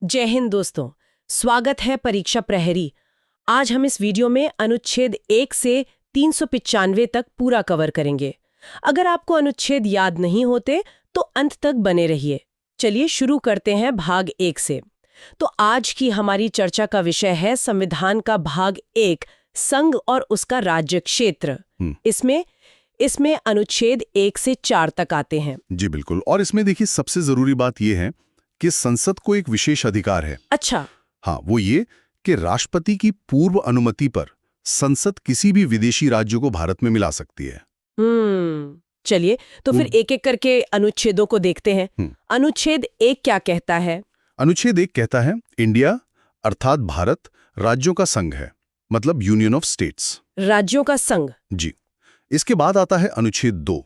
जय हिंद दोस्तों, स्वागत है परीक्षा प्रहरी। आज हम इस वीडियो में अनुच्छेद 1 से 395 तक पूरा कवर करेंगे। अगर आपको अनुच्छेद याद नहीं होते तो अंत तक बने रहिए। चलिए शुरू करते हैं भाग 1 से। तो आज की हमारी चर्चा का विषय है संविधान का भाग 1, संघ और उसका राज्य क्षेत्र। इसमें अनुच्छेद 1 से 4 तक आते हैं। जी बिल्कुल। और इसमें देखिए सबसे जरूरी बात यह है कि संसद को एक विशेष अधिकार है। अच्छा। हाँ, वो ये कि राष्ट्रपति की पूर्व अनुमति पर संसद किसी भी विदेशी राज्य को भारत में मिला सकती है। चलिए तो फिर एक एक करके अनुच्छेदों को देखते हैं। अनुच्छेद 1 क्या कहता है? अनुच्छेद 1 कहता है इंडिया अर्थात भारत राज्यों का संघ है, मतलब यूनियन ऑफ स्टेट्स। राज्यों का संघ। जी। इसके बाद आता है अनुच्छेद 2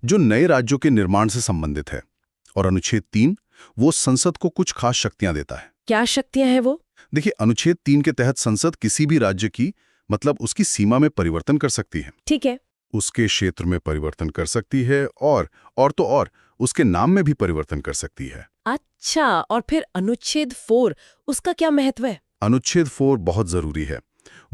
जो नए राज्यों के निर्माण से संबंधित है, और अनुच्छेद 3 वो संसद को कुछ खास शक्तियां देता है। क्या शक्तियां हैं वो? देखिए, अनुच्छेद 3 के तहत संसद किसी भी राज्य की मतलब उसकी सीमा में परिवर्तन कर सकती है। ठीक है। उसके क्षेत्र में परिवर्तन कर सकती है और उसके नाम में भी परिवर्तन कर सकती है। अच्छा, और फिर अनुच्छेद 4 उसका क्या महत्व है? अनुच्छेद 4 बहुत जरूरी है।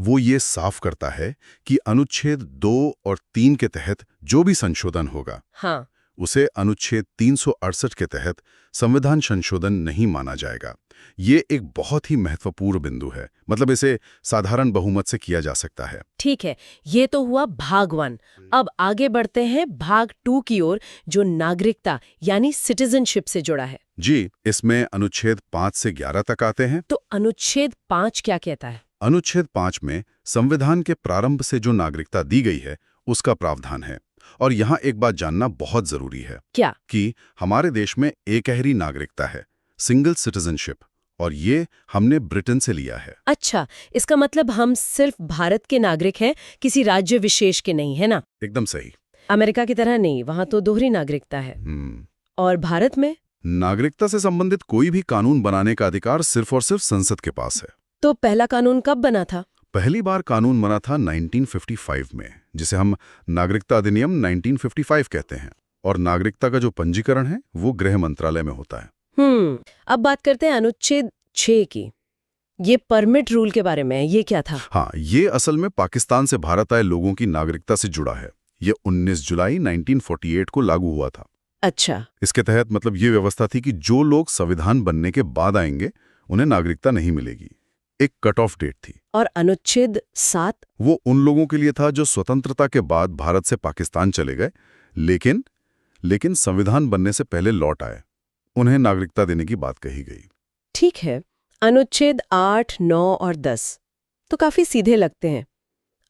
वो ये साफ करता है कि अनुच्छेद 2 और 3 के तहत जो भी संशोधन होगा, हाँ, उसे अनुच्छेद 368 के तहत संविधान संशोधन नहीं माना जाएगा। ये एक बहुत ही महत्वपूर्ण बिंदु है, मतलब इसे साधारण बहुमत से किया जा सकता है। ठीक है, ये तो हुआ भाग 1। अब आगे बढ़ते हैं भाग 2 की ओर, जो नागरिकता यानी सिटीजनशिप से जुड़ा है। जी, इसमें अनुच्छेद 5 से 11 तक आते हैं। तो अनुच्छेद 5 क्या कहता है? अनुच्छेद 5 में संविधान के प्रारंभ से जो नागरिकता दी गई है उसका प्रावधान है। और यहाँ एक बात जानना बहुत जरूरी है। क्या? कि हमारे देश में एकहरी नागरिकता है, सिंगल सिटीजनशिप, और ये हमने ब्रिटेन से लिया है। अच्छा, इसका मतलब हम सिर्फ भारत के नागरिक हैं, किसी राज्य विशेष के नहीं, है ना? एकदम सही। अमेरिका की तरह नहीं, वहां तो दोहरी नागरिकता है। और भारत में नागरिकता से संबंधित कोई भी कानून बनाने का अधिकार सिर्फ और सिर्फ संसद के पास है। तो पहला कानून कब बना था? पहली बार कानून बना था 1955 में, जिसे हम नागरिकता अधिनियम 1955 कहते हैं। और नागरिकता का जो पंजीकरण है वो गृह मंत्रालय में होता है। अब बात करते हैं अनुच्छेद 6 की। ये परमिट रूल के बारे में, ये क्या था? हाँ, ये असल में पाकिस्तान से भारत आए लोगों की नागरिकता से जुड़ा है। ये 19 जुलाई 1948 को लागू हुआ था। अच्छा। इसके तहत मतलब ये व्यवस्था थी कि जो लोग संविधान बनने के बाद आएंगे उन्हें नागरिकता नहीं मिलेगी। एक कट ऑफ डेट थी। और अनुच्छेद 7? वो उन लोगों के लिए था जो स्वतंत्रता के बाद भारत से पाकिस्तान चले गए, लेकिन संविधान बनने से पहले लौट आए। उन्हें नागरिकता देने की बात कही गई। ठीक है। अनुच्छेद 8, 9 और 10 तो काफी सीधे लगते हैं।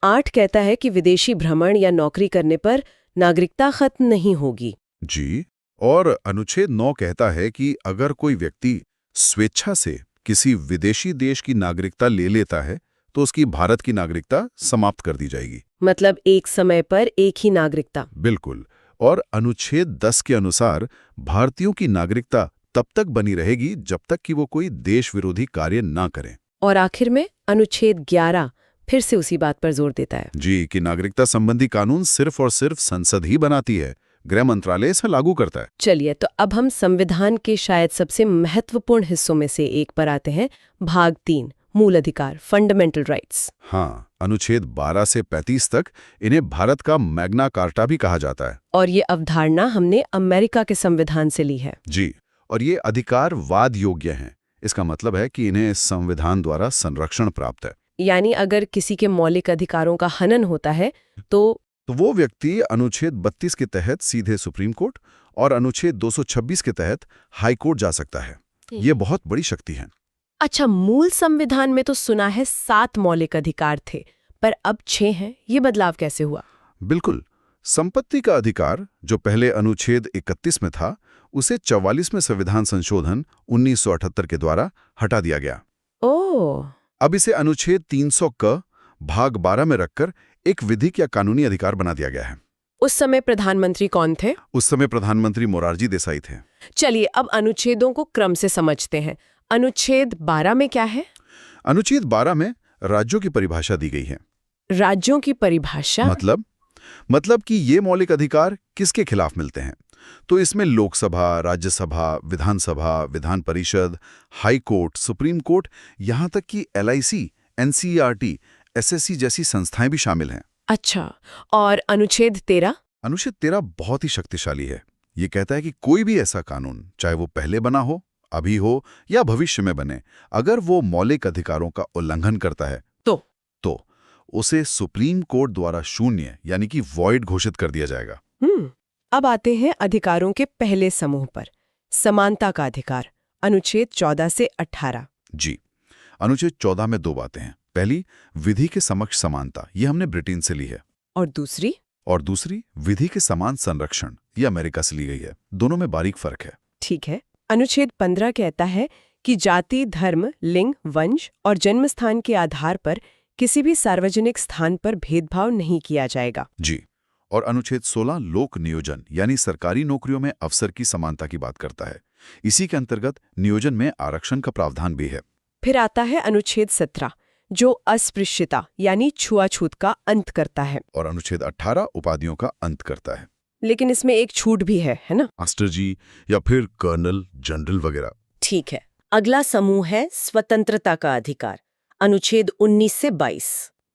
8 कहता है कि विदेशी भ्रमण या नौकरी करने पर नागरिकता खत्म नहीं होगी। जी। और अनुच्छेद 9 कहता है कि अगर कोई व्यक्ति स्वेच्छा से किसी विदेशी देश की नागरिकता ले लेता है तो उसकी भारत की नागरिकता समाप्त कर दी जाएगी। मतलब एक समय पर एक ही नागरिकता। बिल्कुल। और अनुच्छेद 10 के अनुसार भारतीयों की नागरिकता तब तक बनी रहेगी जब तक कि वो कोई देश विरोधी कार्य ना करें। और आखिर में अनुच्छेद 11 फिर से उसी बात पर जोर देता है। जी, कि नागरिकता संबंधी कानून सिर्फ और सिर्फ संसद ही बनाती है, गृह मंत्रालय इसे लागू करता है। चलिए, तो अब हम संविधान के शायद सबसे महत्वपूर्ण हिस्सों में से एक पर आते हैं, भाग 3, मूल अधिकार, फंडामेंटल राइट्स। हाँ, अनुच्छेद 12 से 35 तक इन्हें भारत का मैग्ना कार्टा भी कहा जाता है। और ये अवधारणा हमने अमेरिका के संविधान से ली है। जी, और ये अधिकार वाद योग्य हैं। इसका मतलब है कि इन्हें संविधान द्वारा संरक्षण प्राप्त है। यानी अगर किसी के मौलिक अधिकारों का हनन होता है तो वो व्यक्ति अनुच्छेद 32 के तहत सीधे सुप्रीम कोर्ट और अनुच्छेद 226 के तहत हाई कोर्ट जा सकता है। ये बहुत बड़ी शक्ति है। अच्छा, मूल संविधान में तो सुना है 7 मौलिक अधिकार थे, पर अब 6 हैं। ये बदलाव कैसे हुआ? बिल्कुल। संपत्ति का अधिकार जो पहले अनुच्छेद 31 में था, उसे 44वें संविधान संशोधन 1978 के द्वारा हटा दिया गया। ओह। अब इसे अनुच्छेद 300 क भाग 12 में रखकर एक विधिक या कानूनी अधिकार बना दिया गया है। उस समय प्रधानमंत्री कौन थे? उस समय प्रधानमंत्री मोरारजी देसाई थे। चलिए अब अनुच्छेदों को क्रम से समझते हैं। अनुच्छेद 12 में क्या है? अनुच्छेद 12 में राज्यों की परिभाषा दी गई है। राज्यों की परिभाषा? मतलब कि ये मौलिक अधिकार किसके खिलाफ मिलते हैं। तो इसमें लोकसभा, राज्यसभा, विधानसभा, Vidhan Parishad, high court, supreme court, यहाँ तक कि LIC, NCERT, SSC जैसी संस्थाएं भी शामिल हैं। अच्छा, और अनुच्छेद 13? अनुच्छेद 13 बहुत ही शक्तिशाली है। ये कहता है कि कोई भी ऐसा कानून, चाहे वो पहले बना हो, अभी हो या भविष्य में बने, अगर वो मौलिक अधिकारों का उल्लंघन करता है तो उसे सुप्रीम कोर्ट द्वारा शून्य यानी कि वॉइड घोषित कर दिया जाएगा। अब आते हैं अधिकारों के पहले समूह पर, समानता का अधिकार, अनुच्छेद 14 से 18। जी, अनुच्छेद 14 में दो बातें हैं। पहली, विधि के समक्ष समानता, ये हमने ब्रिटेन से ली है। और दूसरी, विधि के समान संरक्षण, ये अमेरिका से ली गई है। दोनों में बारीक फर्क है। ठीक है। अनुच्छेद 15 कहता है कि जाति, धर्म, लिंग, वंश और जन्म स्थान के आधार पर किसी भी सार्वजनिक स्थान पर भेदभाव नहीं किया जाएगा। जी, और अनुच्छेद 16 लोक नियोजन यानी सरकारी नौकरियों में अवसर की समानता की बात करता है। इसी के अंतर्गत नियोजन में आरक्षण का प्रावधान भी है। फिर आता है अनुच्छेद 17 जो अस्पृश्यता यानी छुआछूत का अंत करता है। और अनुच्छेद 18 उपाधियों का अंत करता है। लेकिन इसमें एक छूट भी है ना? मास्टर जी या फिर कर्नल, जनरल वगैरह। ठीक है। अगला समूह है स्वतंत्रता का अधिकार, अनुच्छेद 19 से 22।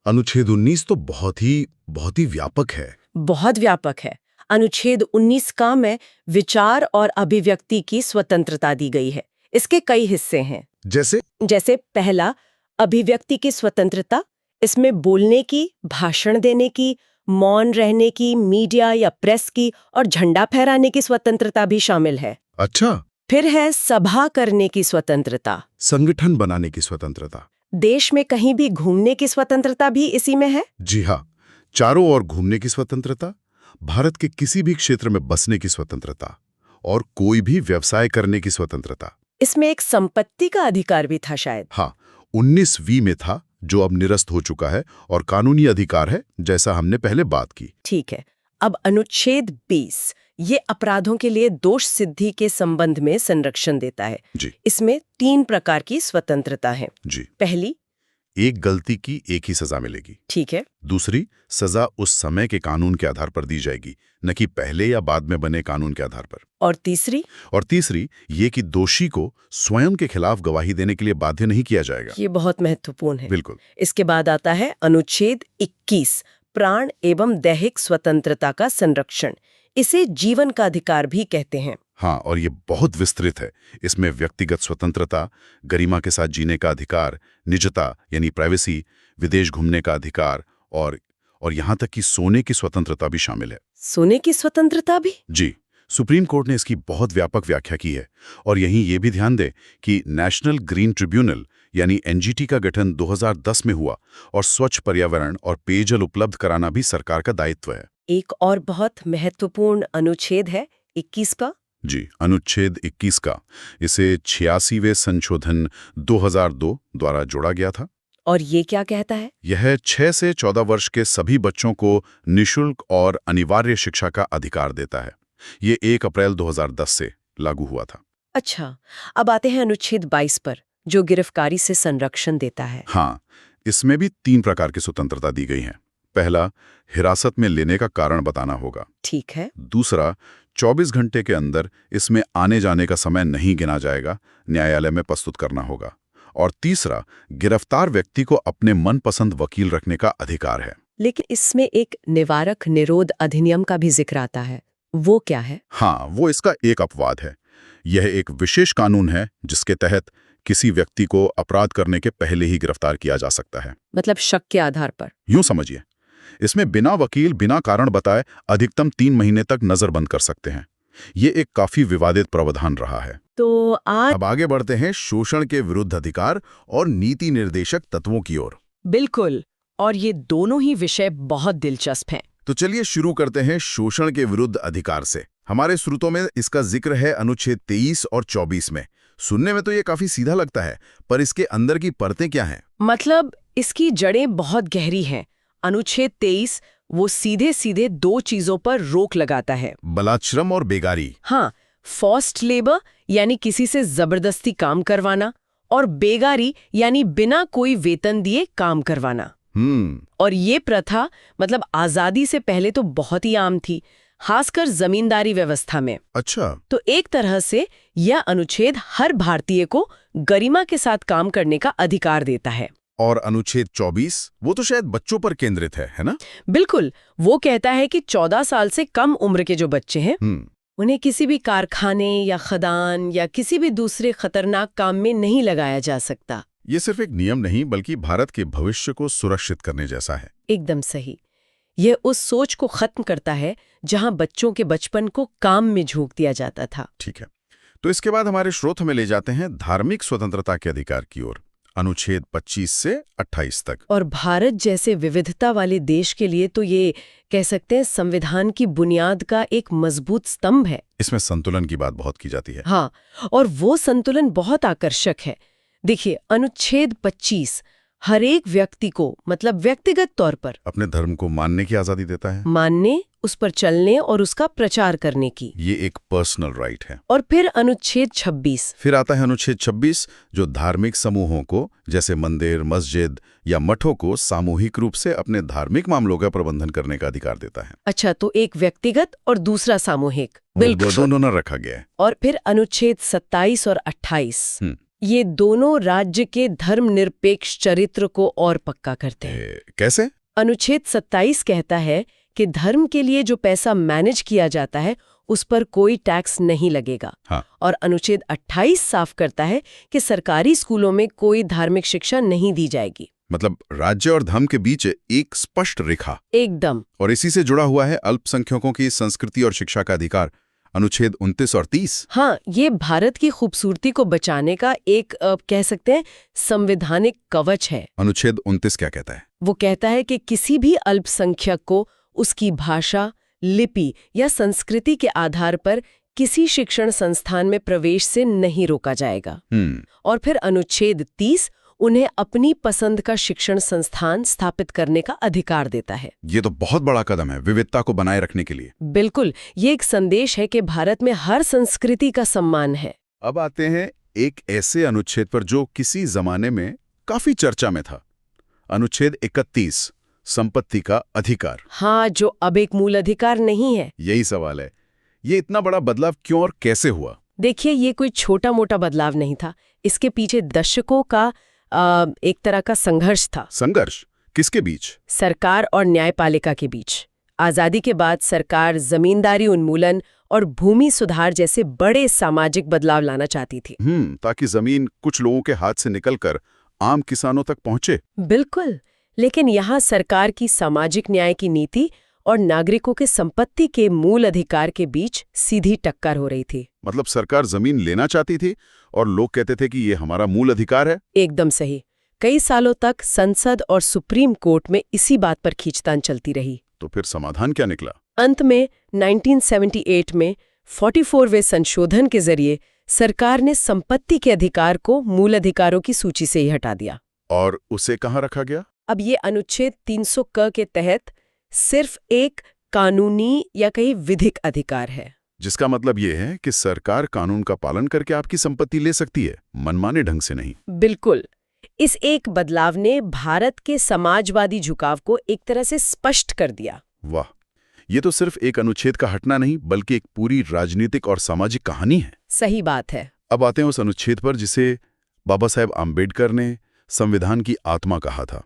अनुच्छेद 19 तो बहुत ही व्यापक है। बहुत व्यापक है। अनुच्छेद 19 का में विचार और अभिव्यक्ति की स्वतंत्रता दी गई है। इसके कई हिस्से हैं। जैसे पहला, अभिव्यक्ति की स्वतंत्रता। इसमें बोलने की, भाषण देने की, मौन रहने की, मीडिया या प्रेस की और झंडा फहराने की स्वतंत्रता भी शामिल है। अच्छा। फिर है सभा करने की स्वतंत्रता, संगठन बनाने की स्वतंत्रता। देश में कहीं भी घूमने की स्वतंत्रता भी इसी में है। जी हाँ, चारों ओर घूमने की स्वतंत्रता, भारत के किसी भी क्षेत्र में बसने की स्वतंत्रता और कोई भी व्यवसाय करने की स्वतंत्रता। इसमें एक संपत्ति का अधिकार भी था शायद। हाँ, 19V में था, जो अब निरस्त हो चुका है और कानूनी अधिकार है, जैसा हमने पहले बात की। ठीक है। अब अनुच्छेद 20 ये अपराधों के लिए दोष सिद्धि के संबंध में संरक्षण देता है। जी। इसमें 3 प्रकार की स्वतंत्रता है। जी। पहली, एक गलती की एक ही सजा मिलेगी। ठीक है। दूसरी, सजा उस समय के कानून के आधार पर दी जाएगी, न कि पहले या बाद में बने कानून के आधार पर। और तीसरी, ये कि दोषी को स्वयं के खिलाफ गवाही देने के लिए बाध्य नहीं किया जाएगा। ये बहुत महत्वपूर्ण है। बिल्कुल। इसके बाद आता है अनुच्छेद 21 प्राण एवं दैहिक स्वतंत्रता का संरक्षण। इसे जीवन का अधिकार भी कहते हैं। हाँ, और ये बहुत विस्तृत है। इसमें व्यक्तिगत स्वतंत्रता, गरिमा के साथ जीने का अधिकार, निजता यानी प्राइवेसी, विदेश घूमने का अधिकार और यहाँ तक कि सोने की स्वतंत्रता भी शामिल है। सोने की स्वतंत्रता भी? जी, सुप्रीम कोर्ट ने इसकी बहुत व्यापक व्याख्या की है। और यहीं ये भी ध्यान दें कि नेशनल ग्रीन ट्रिब्यूनल यानी NGT का गठन 2010 में हुआ और स्वच्छ पर्यावरण और पेयजल उपलब्ध कराना भी सरकार का दायित्व है। एक और बहुत महत्वपूर्ण अनुच्छेद है 21 का। जी, अनुच्छेद 21 का। इसे 86वें संशोधन 2002 द्वारा जोड़ा गया था। और ये क्या कहता है? यह 6 से 14 वर्ष के सभी बच्चों को निःशुल्क और अनिवार्य शिक्षा का अधिकार देता है। ये 1 अप्रैल 2010 से लागू हुआ था। अच्छा, अब आते हैं अनुच्छेद 22 पर, जो गिरफ्तारी से संरक्षण देता है। हाँ, इसमें भी 3 प्रकार की स्वतंत्रता दी गई है। पहला, हिरासत में लेने का कारण बताना होगा। ठीक है। दूसरा, 24 घंटे के अंदर इसमें आने जाने का समय नहीं गिना जाएगा, न्यायालय में प्रस्तुत करना होगा। और तीसरा, गिरफ्तार व्यक्ति को अपने मनपसंद वकील रखने का अधिकार है। लेकिन इसमें एक निवारक निरोध अधिनियम का भी जिक्र आता है। वो क्या है? हाँ, वो इसका एक अपवाद है। यह एक विशेष कानून है जिसके तहत किसी व्यक्ति को अपराध करने के पहले ही गिरफ्तार किया जा सकता है। मतलब शक के आधार पर? यूं समझिए, इसमें बिना वकील, बिना कारण बताए अधिकतम 3 महीने तक नजरबंद कर सकते हैं। ये एक काफी विवादित प्रावधान रहा है। तो अब आगे बढ़ते हैं शोषण के विरुद्ध अधिकार और नीति निर्देशक तत्वों की ओर। बिल्कुल, और ये दोनों ही विषय बहुत दिलचस्प हैं। तो चलिए शुरू करते हैं शोषण के विरुद्ध अधिकार से। हमारे स्रोतों में इसका जिक्र है अनुच्छेद 23 और 24 में। सुनने में तो ये काफी सीधा लगता है, पर इसके अंदर की परतें क्या हैं? मतलब इसकी जड़ें बहुत गहरी हैं। अनुच्छेद 23 वो सीधे सीधे 2 चीजों पर रोक लगाता है, बलात्श्रम और बेगारी। हाँ, फोर्स्ड लेबर यानी किसी से जबरदस्ती काम करवाना, और बेगारी यानी बिना कोई वेतन दिए काम करवाना। और ये प्रथा मतलब आजादी से पहले तो बहुत ही आम थी। खासकर जमींदारी व्यवस्था में। अच्छा। तो एक तरह से यह अनुच्छेद हर भारतीय को गरिमा के साथ काम करने का अधिकार देता है। और अनुच्छेद 24 वो तो शायद बच्चों पर केंद्रित है ना? बिल्कुल, वो कहता है कि 14 साल से कम उम्र के जो बच्चे हैं उन्हें किसी भी कारखाने या खदान या किसी भी दूसरे खतरनाक काम में नहीं लगाया जा सकता। ये सिर्फ एक नियम नहीं बल्कि भारत के भविष्य को सुरक्षित करने जैसा है। एकदम सही। यह उस सोच को खत्म करता है जहां बच्चों के बचपन को काम में झोंक दिया जाता था। ठीक है, तो इसके बाद हमारे स्रोत हमें ले जाते हैं धार्मिक स्वतंत्रता के अधिकार की ओर, अनुच्छेद 25 से 28 तक। और भारत जैसे विविधता वाले देश के लिए तो ये कह सकते हैं संविधान की बुनियाद का एक मजबूत स्तंभ है। इसमें संतुलन की बात बहुत की जाती है। हाँ, और वो संतुलन बहुत आकर्षक है। देखिए, अनुच्छेद 25 हर एक व्यक्ति को मतलब व्यक्तिगत तौर पर अपने धर्म को मानने की आजादी देता है, मानने, उस पर चलने और उसका प्रचार करने की। ये एक पर्सनल राइट है। और फिर अनुच्छेद 26। फिर आता है अनुच्छेद 26 जो धार्मिक समूहों को जैसे मंदिर, मस्जिद या मठों को सामूहिक रूप से अपने धार्मिक मामलों का प्रबंधन करने का अधिकार देता है। अच्छा, तो एक व्यक्तिगत और दूसरा सामूहिक। बिल्कुल, दोनों रखा गया है। और फिर अनुच्छेद 27 और 28 ये दोनों राज्य के धर्मनिरपेक्ष चरित्र को और पक्का करते हैं। कैसे? अनुच्छेद 27 कहता है कि धर्म के लिए जो पैसा मैनेज किया जाता है उस पर कोई टैक्स नहीं लगेगा। हाँ। और अनुच्छेद 28 साफ करता है कि सरकारी स्कूलों में कोई धार्मिक शिक्षा नहीं दी जाएगी। मतलब राज्य और धर्म के बीच एक स्पष्ट रेखा। एकदम। और इसी से जुड़ा हुआ है अल्पसंख्यकों की संस्कृति और शिक्षा का अधिकार, अनुच्छेद 29 और 30। हाँ, ये भारत की खूबसूरती को बचाने का एक कह सकते हैं संवैधानिक कवच है। अनुच्छेद 29 क्या कहता है? वो कहता है कि किसी भी अल्पसंख्यक को उसकी भाषा, लिपि या संस्कृति के आधार पर किसी शिक्षण संस्थान में प्रवेश से नहीं रोका जाएगा। और फिर अनुच्छेद 30 उन्हें अपनी पसंद का शिक्षण संस्थान स्थापित करने का अधिकार देता है। ये तो बहुत बड़ा कदम है विविधता को बनाए रखने के लिए। बिल्कुल, ये एक संदेश है कि भारत में हर संस्कृति का सम्मान है। अब आते हैं एक ऐसे अनुच्छेद पर जो किसी जमाने में काफी चर्चा में था, अनुच्छेद 31, संपत्ति का अधिकार। हाँ, जो अब एक मूल अधिकार नहीं है। यही सवाल है, ये इतना बड़ा बदलाव क्यों और कैसे हुआ? देखिए, ये कोई छोटा मोटा बदलाव नहीं था। इसके पीछे दशकों का एक तरह का संघर्ष था। संघर्ष किसके बीच? सरकार और न्यायपालिका के बीच। आजादी के बाद सरकार जमींदारी उन्मूलन और भूमि सुधार जैसे बड़े सामाजिक बदलाव लाना चाहती थी। ताकि जमीन कुछ लोगों के हाथ से निकलकर आम किसानों तक पहुंचे। बिल्कुल, लेकिन यहाँ सरकार की सामाजिक न्याय की नीति और नागरिकों के संपत्ति के मूल अधिकार के बीच सीधी टक्कर हो रही थी। मतलब सरकार जमीन लेना चाहती थी और लोग कहते थे कि ये हमारा मूल अधिकार है। एकदम सही। कई सालों तक संसद और सुप्रीम कोर्ट में इसी बात पर खींचतान चलती रही। तो फिर समाधान क्या निकला? अंत में 1978 में 44वें संशोधन के जरिए सरकार ने संपत्ति के अधिकार को मूल अधिकारों की सूची से ही हटा दिया। और उसे कहाँ रखा गया? अब ये अनुच्छेद 300 क के तहत सिर्फ एक कानूनी या कहीं विधिक अधिकार है। जिसका मतलब ये है कि सरकार कानून का पालन करके आपकी संपत्ति ले सकती है, मनमाने ढंग से नहीं। बिल्कुल। इस एक बदलाव ने भारत के समाजवादी झुकाव को एक तरह से स्पष्ट कर दिया। वाह, ये तो सिर्फ एक अनुच्छेद का हटना नहीं बल्कि एक पूरी राजनीतिक और सामाजिक कहानी है। सही बात है। अब आते हैं उस अनुच्छेद पर जिसे बाबा साहेब आम्बेडकर ने संविधान की आत्मा कहा था,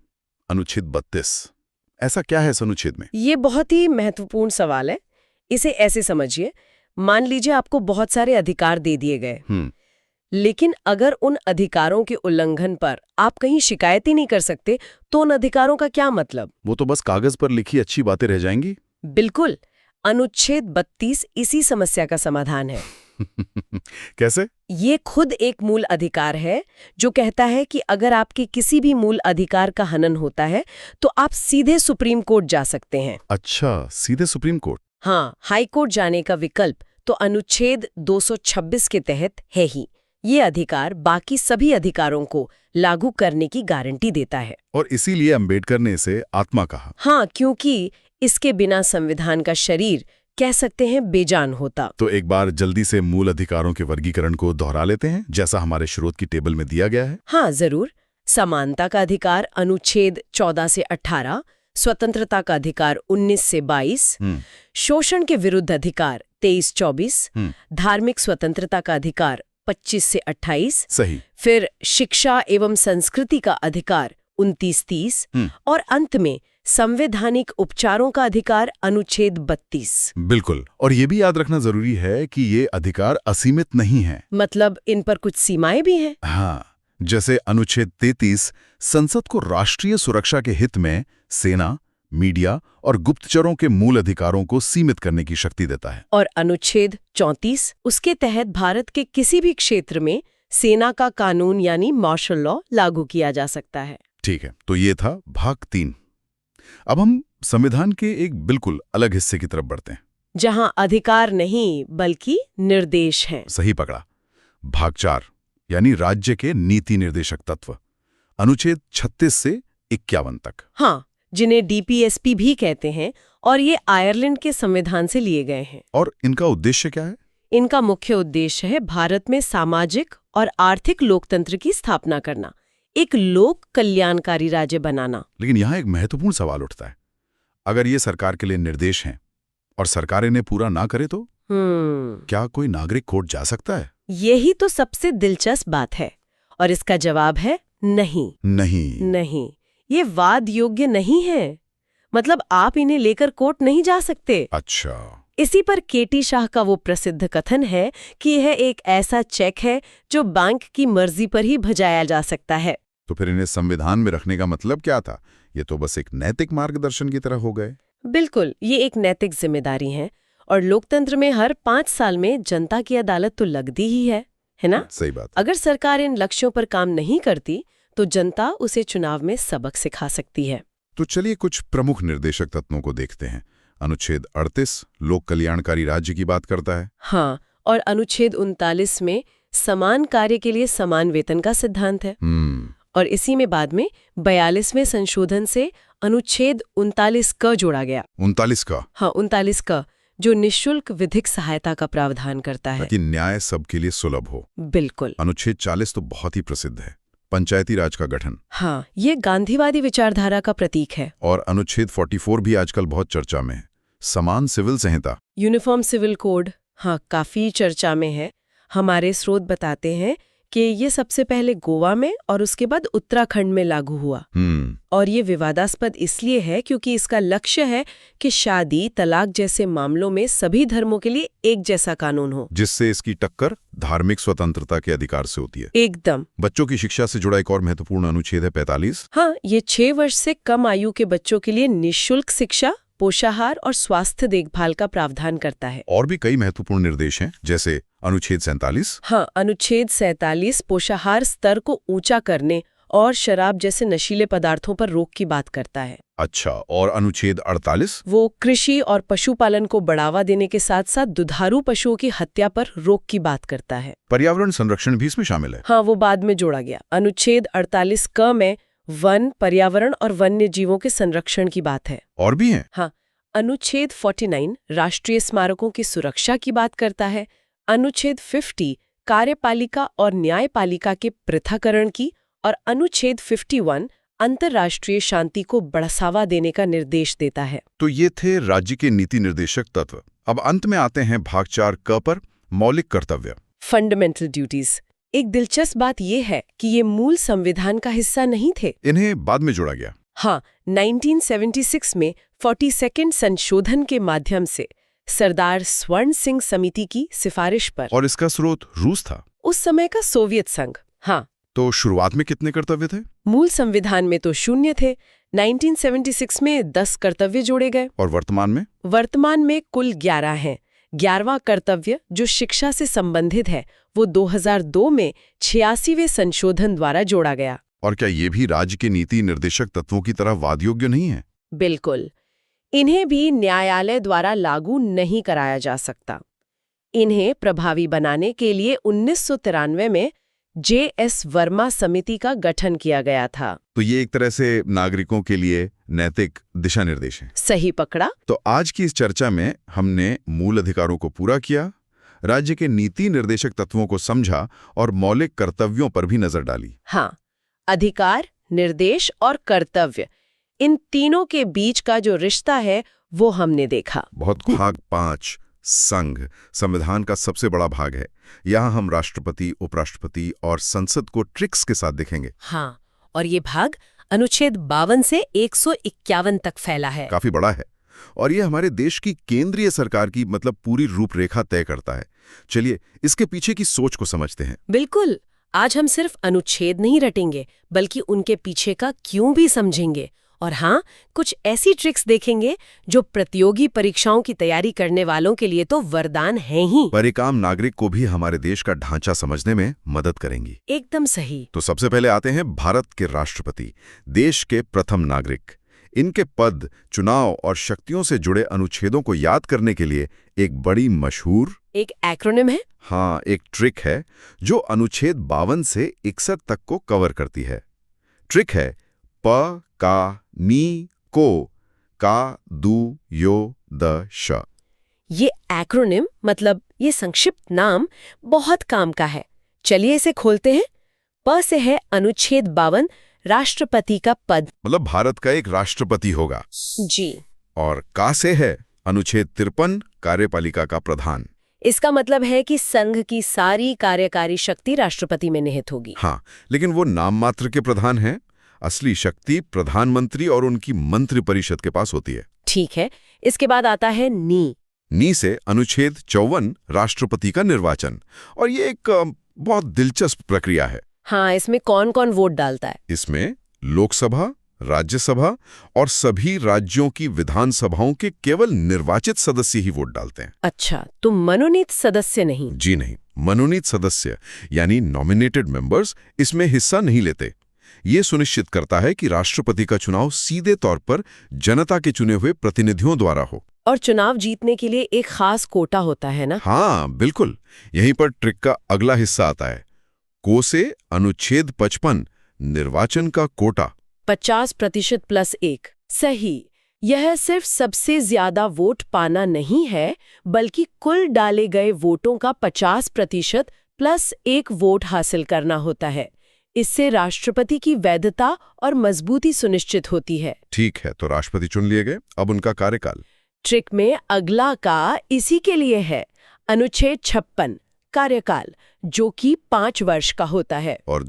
अनुच्छेद 32। ऐसा क्या है इस अनुच्छेद में? ये बहुत ही महत्वपूर्ण सवाल है। इसे ऐसे समझिए, मान लीजिए आपको बहुत सारे अधिकार दे दिए गए, लेकिन अगर उन अधिकारों के उल्लंघन पर आप कहीं शिकायत ही नहीं कर सकते तो उन अधिकारों का क्या मतलब? वो तो बस कागज पर लिखी अच्छी बातें रह जाएंगी। बिल्कुल। अनुच्छेद 32 इसी समस्या का समाधान है। कैसे? ये खुद एक मूल अधिकार है जो कहता है कि अगर आपके किसी भी मूल अधिकार का हनन होता है तो आप सीधे सुप्रीम कोर्ट जा सकते हैं। अच्छा, सीधे सुप्रीम कोर्ट? हाँ, हाई कोर्ट जाने का विकल्प तो अनुच्छेद 226 के तहत है ही। ये अधिकार बाकी सभी अधिकारों को लागू करने की गारंटी देता है। और इसीलिए अंबेडकर ने इसे आत्मा कहा। हाँ, क्योंकि इसके बिना संविधान का शरीर कह सकते हैं बेजान होता। तो एक बार जल्दी से मूल अधिकारों के वर्गीकरण को दोहरा लेते हैं जैसा हमारे स्रोत की टेबल में दिया गया है। हाँ, जरूर। समानता का अधिकार अनुच्छेद 14 से 18, स्वतंत्रता का अधिकार 19 से 22, शोषण के विरुद्ध अधिकार 23-24, धार्मिक स्वतंत्रता का अधिकार 25 से 28, सही। फिर शिक्षा एवं संस्कृति का अधिकार 29-30 और अंत में संवैधानिक उपचारों का अधिकार अनुच्छेद 32। बिल्कुल, और ये भी याद रखना जरूरी है कि ये अधिकार असीमित नहीं है। मतलब इन पर कुछ सीमाएं भी हैं। हाँ, जैसे अनुच्छेद 33 संसद को राष्ट्रीय सुरक्षा के हित में सेना, मीडिया और गुप्तचरों के मूल अधिकारों को सीमित करने की शक्ति देता है। और अनुच्छेद 34 उसके तहत भारत के किसी भी क्षेत्र में सेना का कानून यानी मार्शल लॉ लागू किया जा सकता है। ठीक है, तो ये था भाग 3। अब हम संविधान के एक बिल्कुल अलग हिस्से की तरफ बढ़ते हैं, जहां अधिकार नहीं बल्कि निर्देश हैं। सही पकड़ा। भाग 4 यानी राज्य के नीति निर्देशक तत्व, अनुच्छेद 36 से 51 तक। हाँ, जिन्हें डीपीएसपी भी कहते हैं, और ये आयरलैंड के संविधान से लिए गए हैं। और इनका उद्देश्य क्या है? इनका मुख्य उद्देश्य है भारत में सामाजिक और आर्थिक लोकतंत्र की स्थापना करना, एक लोक कल्याणकारी राज्य बनाना। लेकिन यहाँ एक महत्वपूर्ण सवाल उठता है, अगर ये सरकार के लिए निर्देश हैं और सरकार इन्हें पूरा ना करे तो क्या कोई नागरिक कोर्ट जा सकता है? यही तो सबसे दिलचस्प बात है, और इसका जवाब है नहीं। नहीं, ये वाद योग्य नहीं है। मतलब आप इन्हें लेकर कोर्ट नहीं जा सकते। अच्छा। इसी पर केटी शाह का वो प्रसिद्ध कथन है कि यह एक ऐसा चेक है जो बैंक की मर्जी पर ही भजाया जा सकता है। तो फिर इन्हें संविधान में रखने का मतलब क्या था? ये तो बस एक नैतिक मार्गदर्शन की तरह हो गए। बिल्कुल, ये एक नैतिक जिम्मेदारी है, और लोकतंत्र में हर 5 साल में जनता की अदालत तो लगती ही है ना? सही बात। अगर सरकार इन लक्ष्यों पर काम नहीं करती तो जनता उसे चुनाव में सबक सिखा सकती है। तो चलिए कुछ प्रमुख निर्देशक तत्वों को देखते हैं। अनुच्छेद 38 लोक कल्याणकारी राज्य की बात करता है। हाँ, और अनुच्छेद 39 में समान कार्य के लिए समान वेतन का सिद्धांत है। और इसी में बाद में 42वें संशोधन से अनुच्छेद 39 क जोड़ा गया। 39 का? हाँ, 39 क, जो निःशुल्क विधिक सहायता का प्रावधान करता है ताकि न्याय सबके लिए सुलभ हो। बिल्कुल। अनुच्छेद 40 तो बहुत ही प्रसिद्ध है, पंचायती राज का गठन। हाँ, ये गांधीवादी विचारधारा का प्रतीक है। और अनुच्छेद 44 भी आजकल बहुत चर्चा में है, समान सिविल संहिता, यूनिफॉर्म सिविल कोड। हाँ, काफी चर्चा में है। हमारे स्रोत बताते हैं कि ये सबसे पहले गोवा में और उसके बाद उत्तराखंड में लागू हुआ। और ये विवादास्पद इसलिए है क्योंकि इसका लक्ष्य है कि शादी, तलाक जैसे मामलों में सभी धर्मों के लिए एक जैसा कानून हो, जिससे इसकी टक्कर धार्मिक स्वतंत्रता के अधिकार से होती है। एकदम। बच्चों की शिक्षा से जुड़ा एक और महत्वपूर्ण अनुच्छेद है 45। हाँ, ये 6 वर्ष से कम आयु के बच्चों के लिए निःशुल्क शिक्षा, पोषाहार और स्वास्थ्य देखभाल का प्रावधान करता है। और भी कई महत्वपूर्ण निर्देश हैं, जैसे अनुच्छेद 47। हाँ, अनुच्छेद 47 पोषाहार स्तर को ऊंचा करने और शराब जैसे नशीले पदार्थों पर रोक की बात करता है। अच्छा, और अनुच्छेद 48? वो कृषि और पशुपालन को बढ़ावा देने के साथ साथ दुधारू पशुओं की हत्या पर रोक की बात करता है। पर्यावरण संरक्षण भी इसमें शामिल है। हाँ, वो बाद में जोड़ा गया। अनुच्छेद 48 क में वन, पर्यावरण और वन्य जीवों के संरक्षण की बात है। और भी हैं? हाँ, अनुच्छेद 49 राष्ट्रीय स्मारकों की सुरक्षा की बात करता है। अनुच्छेद 50 कार्यपालिका और न्यायपालिका के पृथक्करण की, और अनुच्छेद 51 अंतर्राष्ट्रीय शांति को बढ़ावा देने का निर्देश देता है। तो ये थे राज्य के नीति निर्देशक तत्व। अब अंत में आते हैं भाग 4 क पर, मौलिक कर्तव्य, फंडामेंटल ड्यूटीज। एक दिलचस्प बात यह है कि ये मूल संविधान का हिस्सा नहीं थे, इन्हें बाद में जोड़ा गया। हाँ, 1976 में 42वें संशोधन के माध्यम से सरदार स्वर्ण सिंह समिति की सिफारिश पर। और इसका स्रोत रूस था, उस समय का सोवियत संघ। हाँ, तो शुरुआत में कितने कर्तव्य थे? मूल संविधान में तो 0 थे। 1976 में 10 कर्तव्य जोड़े गए। और वर्तमान में कुल 11 हैं। 11वां कर्तव्य, जो शिक्षा से संबंधित है, वो 2002 में 86वें संशोधन द्वारा जोड़ा गया। और क्या ये भी राज्य के नीति निर्देशक तत्वों की तरह वाद योग्य नहीं है? बिल्कुल। इन्हें भी न्यायालय द्वारा लागू नहीं कराया जा सकता। इन्हें प्रभावी बनाने के लिए 1993 में J.S. वर्मा समिति का गठन किया गया था। तो ये एक तरह से नागरिकों के लिए नैतिक दिशा निर्देश है। सही पकड़ा। तो आज की इस चर्चा में हमने मूल अधिकारों को पूरा किया, राज्य के नीति निर्देशक तत्वों को समझा और मौलिक कर्तव्यों पर भी नजर डाली। हाँ, अधिकार, निर्देश और कर्तव्य, इन तीनों के बीच का जो रिश्ता है वो हमने देखा। बहुत खूब। भाग 5 संघ संविधान का सबसे बड़ा भाग है। यहाँ हम राष्ट्रपति, उपराष्ट्रपति और संसद को ट्रिक्स के साथ देखेंगे। हाँ, और ये भाग अनुच्छेद 52 से 151 तक फैला है। काफी बड़ा है और ये हमारे देश की केंद्रीय सरकार की मतलब पूरी रूपरेखा तय करता है। चलिए इसके पीछे की सोच को समझते हैं। बिल्कुल, आज हम सिर्फ अनुच्छेद नहीं रटेंगे बल्कि उनके पीछे का क्यों भी समझेंगे। और हाँ, कुछ ऐसी ट्रिक्स देखेंगे जो प्रतियोगी परीक्षाओं की तैयारी करने वालों के लिए तो वरदान है ही, पर एक आम नागरिक को भी हमारे देश का ढांचा समझने में मदद करेंगी। एकदम सही। तो सबसे पहले आते हैं भारत के राष्ट्रपति, देश के प्रथम नागरिक। इनके पद, चुनाव और शक्तियों से जुड़े अनुच्छेदों को याद करने के लिए एक बड़ी मशहूर एक एक्रोनिम है। हाँ, एक ट्रिक है जो अनुच्छेद 52 से 61 तक को कवर करती है। ट्रिक है प का नी को का दू यो द श। ये एक्रोनिम मतलब ये संक्षिप्त नाम बहुत काम का है। चलिए इसे खोलते हैं। प से है अनुच्छेद 52, राष्ट्रपति का पद, मतलब भारत का एक राष्ट्रपति होगा जी। और का से है अनुच्छेद 53, कार्यपालिका का प्रधान। इसका मतलब है कि संघ की सारी कार्यकारी शक्ति राष्ट्रपति में निहित होगी। हाँ, लेकिन वो नाम मात्र के प्रधान हैं। असली शक्ति प्रधानमंत्री और उनकी मंत्री परिषद के पास होती है। ठीक है, इसके बाद आता है नी से अनुच्छेद 54, राष्ट्रपति का निर्वाचन। और ये एक बहुत दिलचस्प प्रक्रिया है। हाँ, इसमें कौन कौन वोट डालता है? इसमें लोकसभा, राज्यसभा और सभी राज्यों की विधानसभाओं के केवल निर्वाचित सदस्य ही वोट डालते हैं। अच्छा, तो मनोनीत सदस्य नहीं? जी नहीं, मनोनीत सदस्य यानी नॉमिनेटेड मेंबर्स इसमें हिस्सा नहीं लेते। ये सुनिश्चित करता है कि राष्ट्रपति का चुनाव सीधे तौर पर जनता के चुने हुए प्रतिनिधियों द्वारा हो। और चुनाव जीतने के लिए एक खास कोटा होता है ना? हाँ बिल्कुल, यहीं पर ट्रिक का अगला हिस्सा आता है। को से अनुच्छेद 55, निर्वाचन का कोटा। 50% + 1। सही। यह सिर्फ सबसे ज्यादा वोट पाना नहीं है, बल्कि कुल डाले गए वोटों का 50% + 1 वोट हासिल करना होता है। इससे राष्ट्रपति की वैधता और मजबूती सुनिश्चित होती है। ठीक है, तो राष्ट्रपति चुन लिए गए, अब उनका कार्यकाल। ट्रिक में अगला का इसी के लिए है, अनुच्छेद 56, कार्यकाल, जो कि 5 वर्ष का होता है। और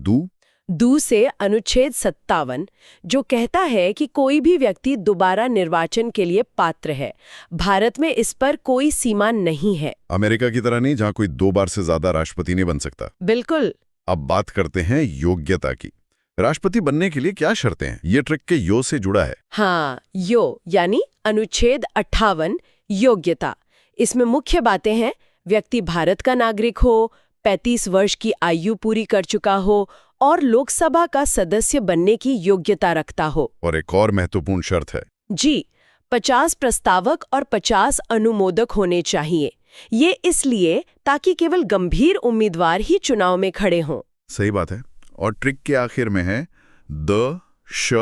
दू से अनुच्छेद 57, जो कहता है कि कोई भी व्यक्ति दोबारा निर्वाचन के लिए पात्र है। भारत में इस पर कोई सीमा नहीं है। अमेरिका की तरह नहीं, जहां कोई 2 बार से ज्यादा राष्ट्रपति नहीं बन सकता। बिल्कुल। अब बात करते हैं योग्यता की। राष्ट्रपति बनने के लिए क्या शर्तें हैं? ये ट्रिक के यो से जुड़ा है। हाँ, यो यानी अनुच्छेद 58, योग्यता। इसमें मुख्य बातें हैं, व्यक्ति भारत का नागरिक हो, 35 वर्ष की आयु पूरी कर चुका हो और लोकसभा का सदस्य बनने की योग्यता रखता हो। और एक और महत्वपूर्ण शर्त है जी, 50 प्रस्तावक और 50 अनुमोदक होने चाहिए। ये इसलिए ताकि केवल गंभीर उम्मीदवार ही चुनाव में खड़े हों। सही बात है। और ट्रिक के आखिर में है द श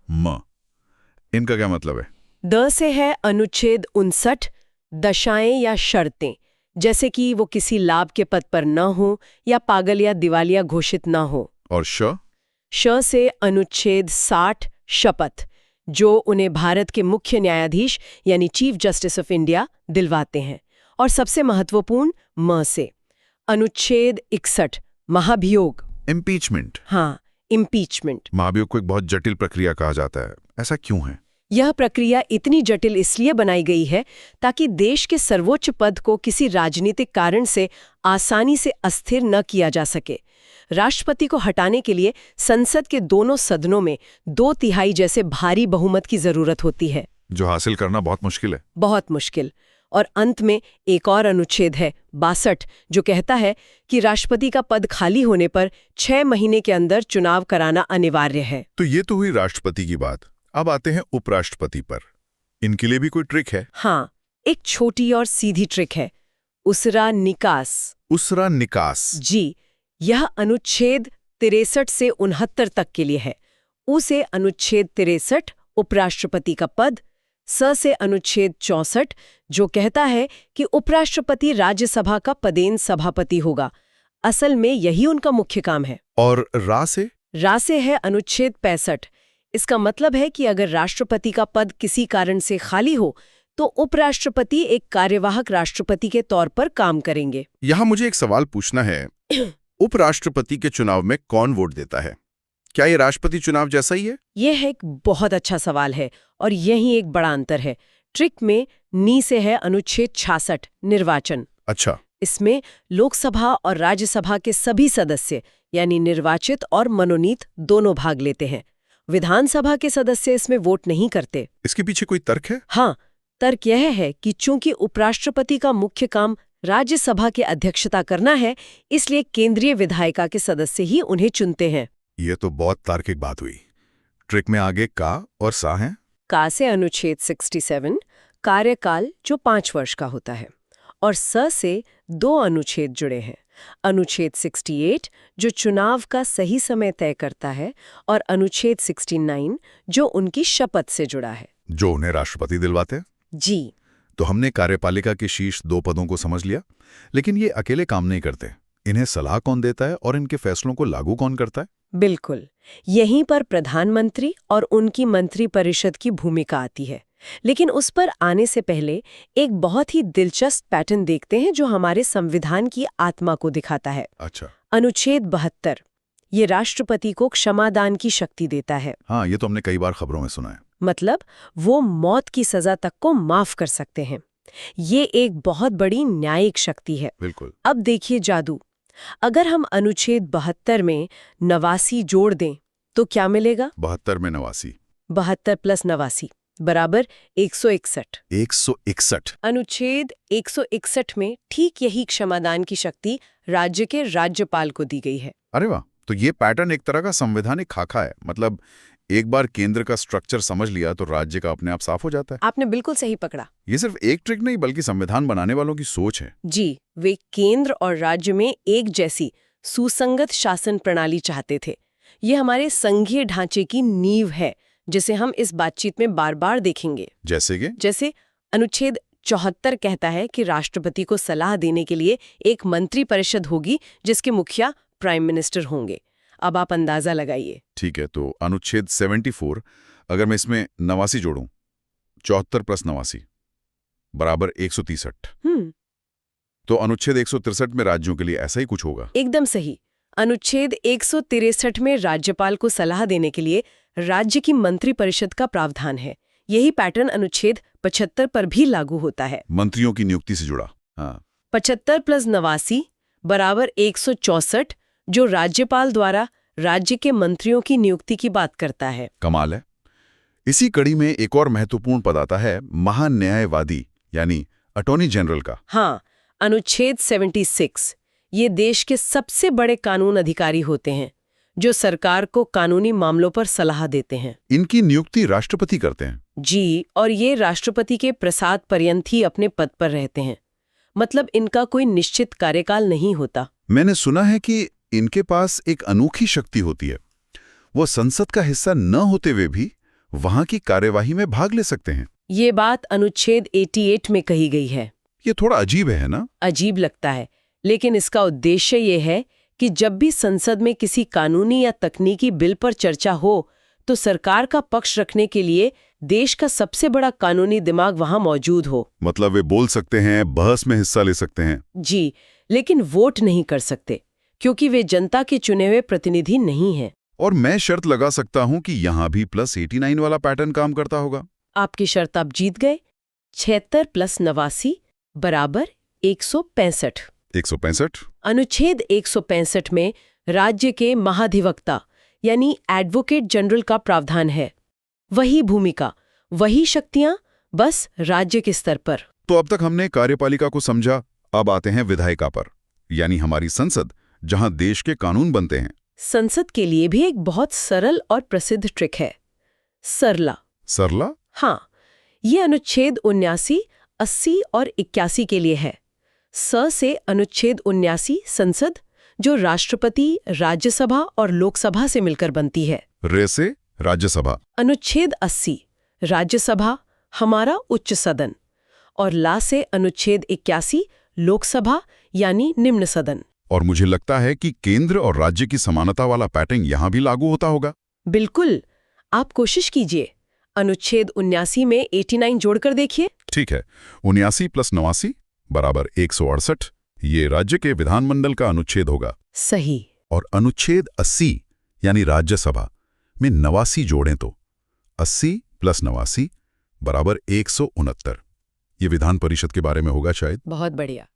म। इनका क्या मतलब है? द से है अनुच्छेद 59, दशाएं या शर्तें, जैसे कि वो किसी लाभ के पद पर न हो या पागल या दिवालिया घोषित न हो। और श से अनुच्छेद 60, शपथ, जो उन्हें भारत के मुख्य न्यायाधीश यानी चीफ जस्टिस ऑफ इंडिया दिलवाते हैं। और सबसे महत्वपूर्ण म से अनुच्छेद 61, महाभियोग, इम्पीचमेंट। हाँ, इम्पीचमेंट। महाभियोग को एक बहुत जटिल प्रक्रिया कहा जाता है, ऐसा क्यों है? यह प्रक्रिया इतनी जटिल इसलिए बनाई गई है ताकि देश के सर्वोच्च पद को किसी राजनीतिक कारण से आसानी से अस्थिर न किया जा सके। राष्ट्रपति को हटाने के लिए संसद के दोनों सदनों में 2/3 जैसे भारी बहुमत की जरूरत होती है, जो हासिल करना बहुत मुश्किल है। बहुत मुश्किल। और अंत में एक और अनुच्छेद है 62, जो कहता है कि राष्ट्रपति का पद खाली होने पर 6 महीने के अंदर चुनाव कराना अनिवार्य है। तो ये तो हुई राष्ट्रपति की बात। अब आते हैं उपराष्ट्रपति पर। इनके लिए भी कोई ट्रिक है? हाँ, एक छोटी और सीधी ट्रिक है, उसरा निकास। उसरा निकास। जी, यह अनुच्छेद 63 से 69 तक के लिए है। उ से अनुच्छेद 63, उपराष्ट्रपति का पद। स से अनुच्छेद 64, जो कहता है कि उपराष्ट्रपति राज्यसभा का पदेन सभापति होगा। असल में यही उनका मुख्य काम है। और रा से? रा से है अनुच्छेद 65, इसका मतलब है कि अगर राष्ट्रपति का पद किसी कारण से खाली हो तो उपराष्ट्रपति एक कार्यवाहक राष्ट्रपति के तौर पर काम करेंगे। यहाँ मुझे एक सवाल पूछना है, उपराष्ट्रपति के चुनाव में कौन वोट देता है? क्या ये राष्ट्रपति चुनाव जैसा ही है? यह एक बहुत अच्छा सवाल है और यही एक बड़ा अंतर है। ट्रिक में नी से है अनुच्छेद 66 निर्वाचन। अच्छा। इसमें लोकसभा और राज्यसभा के सभी सदस्य यानी निर्वाचित और मनोनीत दोनों भाग लेते हैं। विधानसभा के सदस्य इसमें वोट नहीं करते। इसके पीछे कोई तर्क है? हाँ, तर्क यह है कि चूंकि उपराष्ट्रपति का मुख्य काम राज्यसभा की अध्यक्षता करना है, इसलिए केंद्रीय विधायिका के सदस्य ही उन्हें चुनते हैं। ये तो बहुत तार्किक बात हुई। ट्रिक में आगे का और सा है। का से अनुच्छेद 67 कार्यकाल जो 5 वर्ष का होता है और स से 2 अनुच्छेद जुड़े हैं। अनुच्छेद 68 जो चुनाव का सही समय तय करता है और अनुच्छेद 69 जो उनकी शपथ से जुड़ा है, जो उन्हें राष्ट्रपति दिलवाते हैं। जी। तो हमने कार्यपालिका के शीर्ष 2 पदों को समझ लिया, लेकिन ये अकेले काम नहीं करते। इन्हें सलाह कौन देता है और इनके फैसलों को लागू कौन करता है? बिल्कुल, यहीं पर प्रधानमंत्री और उनकी मंत्रिपरिषद की भूमिका आती है। लेकिन उस पर आने से पहले एक बहुत ही दिलचस्प पैटर्न देखते हैं जो हमारे संविधान की आत्मा को दिखाता है। अच्छा। अनुच्छेद 72 ये राष्ट्रपति को क्षमादान की शक्ति देता है। हाँ, ये तो हमने कई बार खबरों में सुना है। मतलब वो मौत की सजा तक को माफ कर सकते हैं। ये एक बहुत बड़ी न्यायिक शक्ति है। बिल्कुल। अब देखिए जादू। अगर हम अनुच्छेद 72 में 89 जोड़ दें तो क्या मिलेगा? 72 में 89। 72 प्लस 89 बराबर 161। 161। अनुच्छेद 161 में ठीक यही क्षमादान की शक्ति राज्य के राज्यपाल को दी गई है। अरे वाह, तो ये पैटर्न एक तरह का संवैधानिक खाका है। मतलब एक बार केंद्र का स्ट्रक्चर समझ लिया तो राज्य का अपने आप साफ हो जाता है। आपने बिल्कुल सही पकड़ा। ये सिर्फ एक ट्रिक नहीं बल्कि संविधान बनाने वालों की सोच है। जी, वे केंद्र और राज्य में एक जैसी सुसंगत शासन प्रणाली चाहते थे। ये हमारे संघीय ढांचे की नींव है, जिसे हम इस बातचीत में बार बार देखेंगे। जैसे अनुच्छेद 74 कहता है कि राष्ट्रपति को सलाह देने के लिए एक मंत्रिपरिषद होगी जिसके मुखिया प्राइम मिनिस्टर होंगे। अब आप अंदाजा लगाइए। ठीक है, तो अनुच्छेद 74 अगर मैं इसमें 89 जोड़ूं, 74 प्लस 89 बराबर 163। तो अनुच्छेद 163 में राज्यों के लिए ऐसा ही कुछ होगा। एकदम सही। अनुच्छेद 163 में राज्यपाल को सलाह देने के लिए राज्य की मंत्रिपरिषद का प्रावधान है। यही पैटर्न अनुच्छेद 75 पर भी लागू होता है। मंत्रियों की नियुक्ति से जुड़ा। हाँ। 75 प्लस 89 बराबर 164 जो राज्यपाल द्वारा राज्य के मंत्रियों की नियुक्ति की बात करता है। कमाल है। इसी कड़ी में एक और महत्वपूर्ण पद आता है महान्यायवादी यानी अटॉर्नी जनरल का। हाँ, अनुच्छेद 76 ये देश के सबसे बड़े कानून अधिकारी होते हैं जो सरकार को कानूनी मामलों पर सलाह देते हैं। इनकी नियुक्ति राष्ट्रपति करते हैं। जी, और ये राष्ट्रपति के प्रसाद पर्यंत ही अपने पद पर रहते हैं। मतलब इनका कोई निश्चित कार्यकाल नहीं होता। मैंने सुना है कि इनके पास एक अनोखी शक्ति होती है। वो संसद का हिस्सा न होते हुए भी वहां की कार्यवाही में भाग ले सकते हैं। ये बात अनुच्छेद 88 में कही गई है। ये थोड़ा अजीब है ना? अजीब लगता है, लेकिन इसका उद्देश्य ये है कि जब भी संसद में किसी कानूनी या तकनीकी बिल पर चर्चा हो तो सरकार का पक्ष रखने के लिए देश का सबसे बड़ा कानूनी दिमाग वहां मौजूद हो। मतलब वे बोल सकते हैं, बहस में हिस्सा ले सकते हैं। जी, लेकिन वोट नहीं कर सकते क्योंकि वे जनता के चुने हुए प्रतिनिधि नहीं हैं। और मैं शर्त लगा सकता हूं कि यहां भी प्लस 89 वाला पैटर्न काम करता होगा। आपकी शर्त आप जीत गए। 76 प्लस 89 बराबर 165। 165। अनुच्छेद 165 में राज्य के महाधिवक्ता यानी एडवोकेट जनरल का प्रावधान है। वही भूमिका, वही शक्तियां, बस राज्य के स्तर पर। तो अब तक हमने कार्यपालिका को समझा, अब आते हैं विधायिका पर, यानी हमारी संसद, जहां देश के कानून बनते हैं। संसद के लिए भी एक बहुत सरल और प्रसिद्ध ट्रिक है, सरला। सरला? हाँ, ये अनुच्छेद 79, 80 और 81 के लिए है। स से अनुच्छेद 79 संसद जो राष्ट्रपति, राज्यसभा और लोकसभा से मिलकर बनती है। रे से राज्यसभा। अनुच्छेद 80 राज्यसभा, हमारा उच्च सदन। और ला से अनुच्छेद 81 लोकसभा यानी निम्न सदन। और मुझे लगता है कि केंद्र और राज्य की समानता वाला पैटर्न यहां भी लागू होता होगा। बिल्कुल। आप कोशिश कीजिए, अनुच्छेद 79 में 89 जोड़कर देखिए। ठीक है, 79 + 89 बराबर 168। ये राज्य के विधानमंडल का अनुच्छेद होगा। सही। और अनुच्छेद 80 यानी राज्यसभा में 89 जोड़ें तो 80 + 89 बराबर 169। ये विधान परिषद के बारे में होगा शायद। बहुत बढ़िया।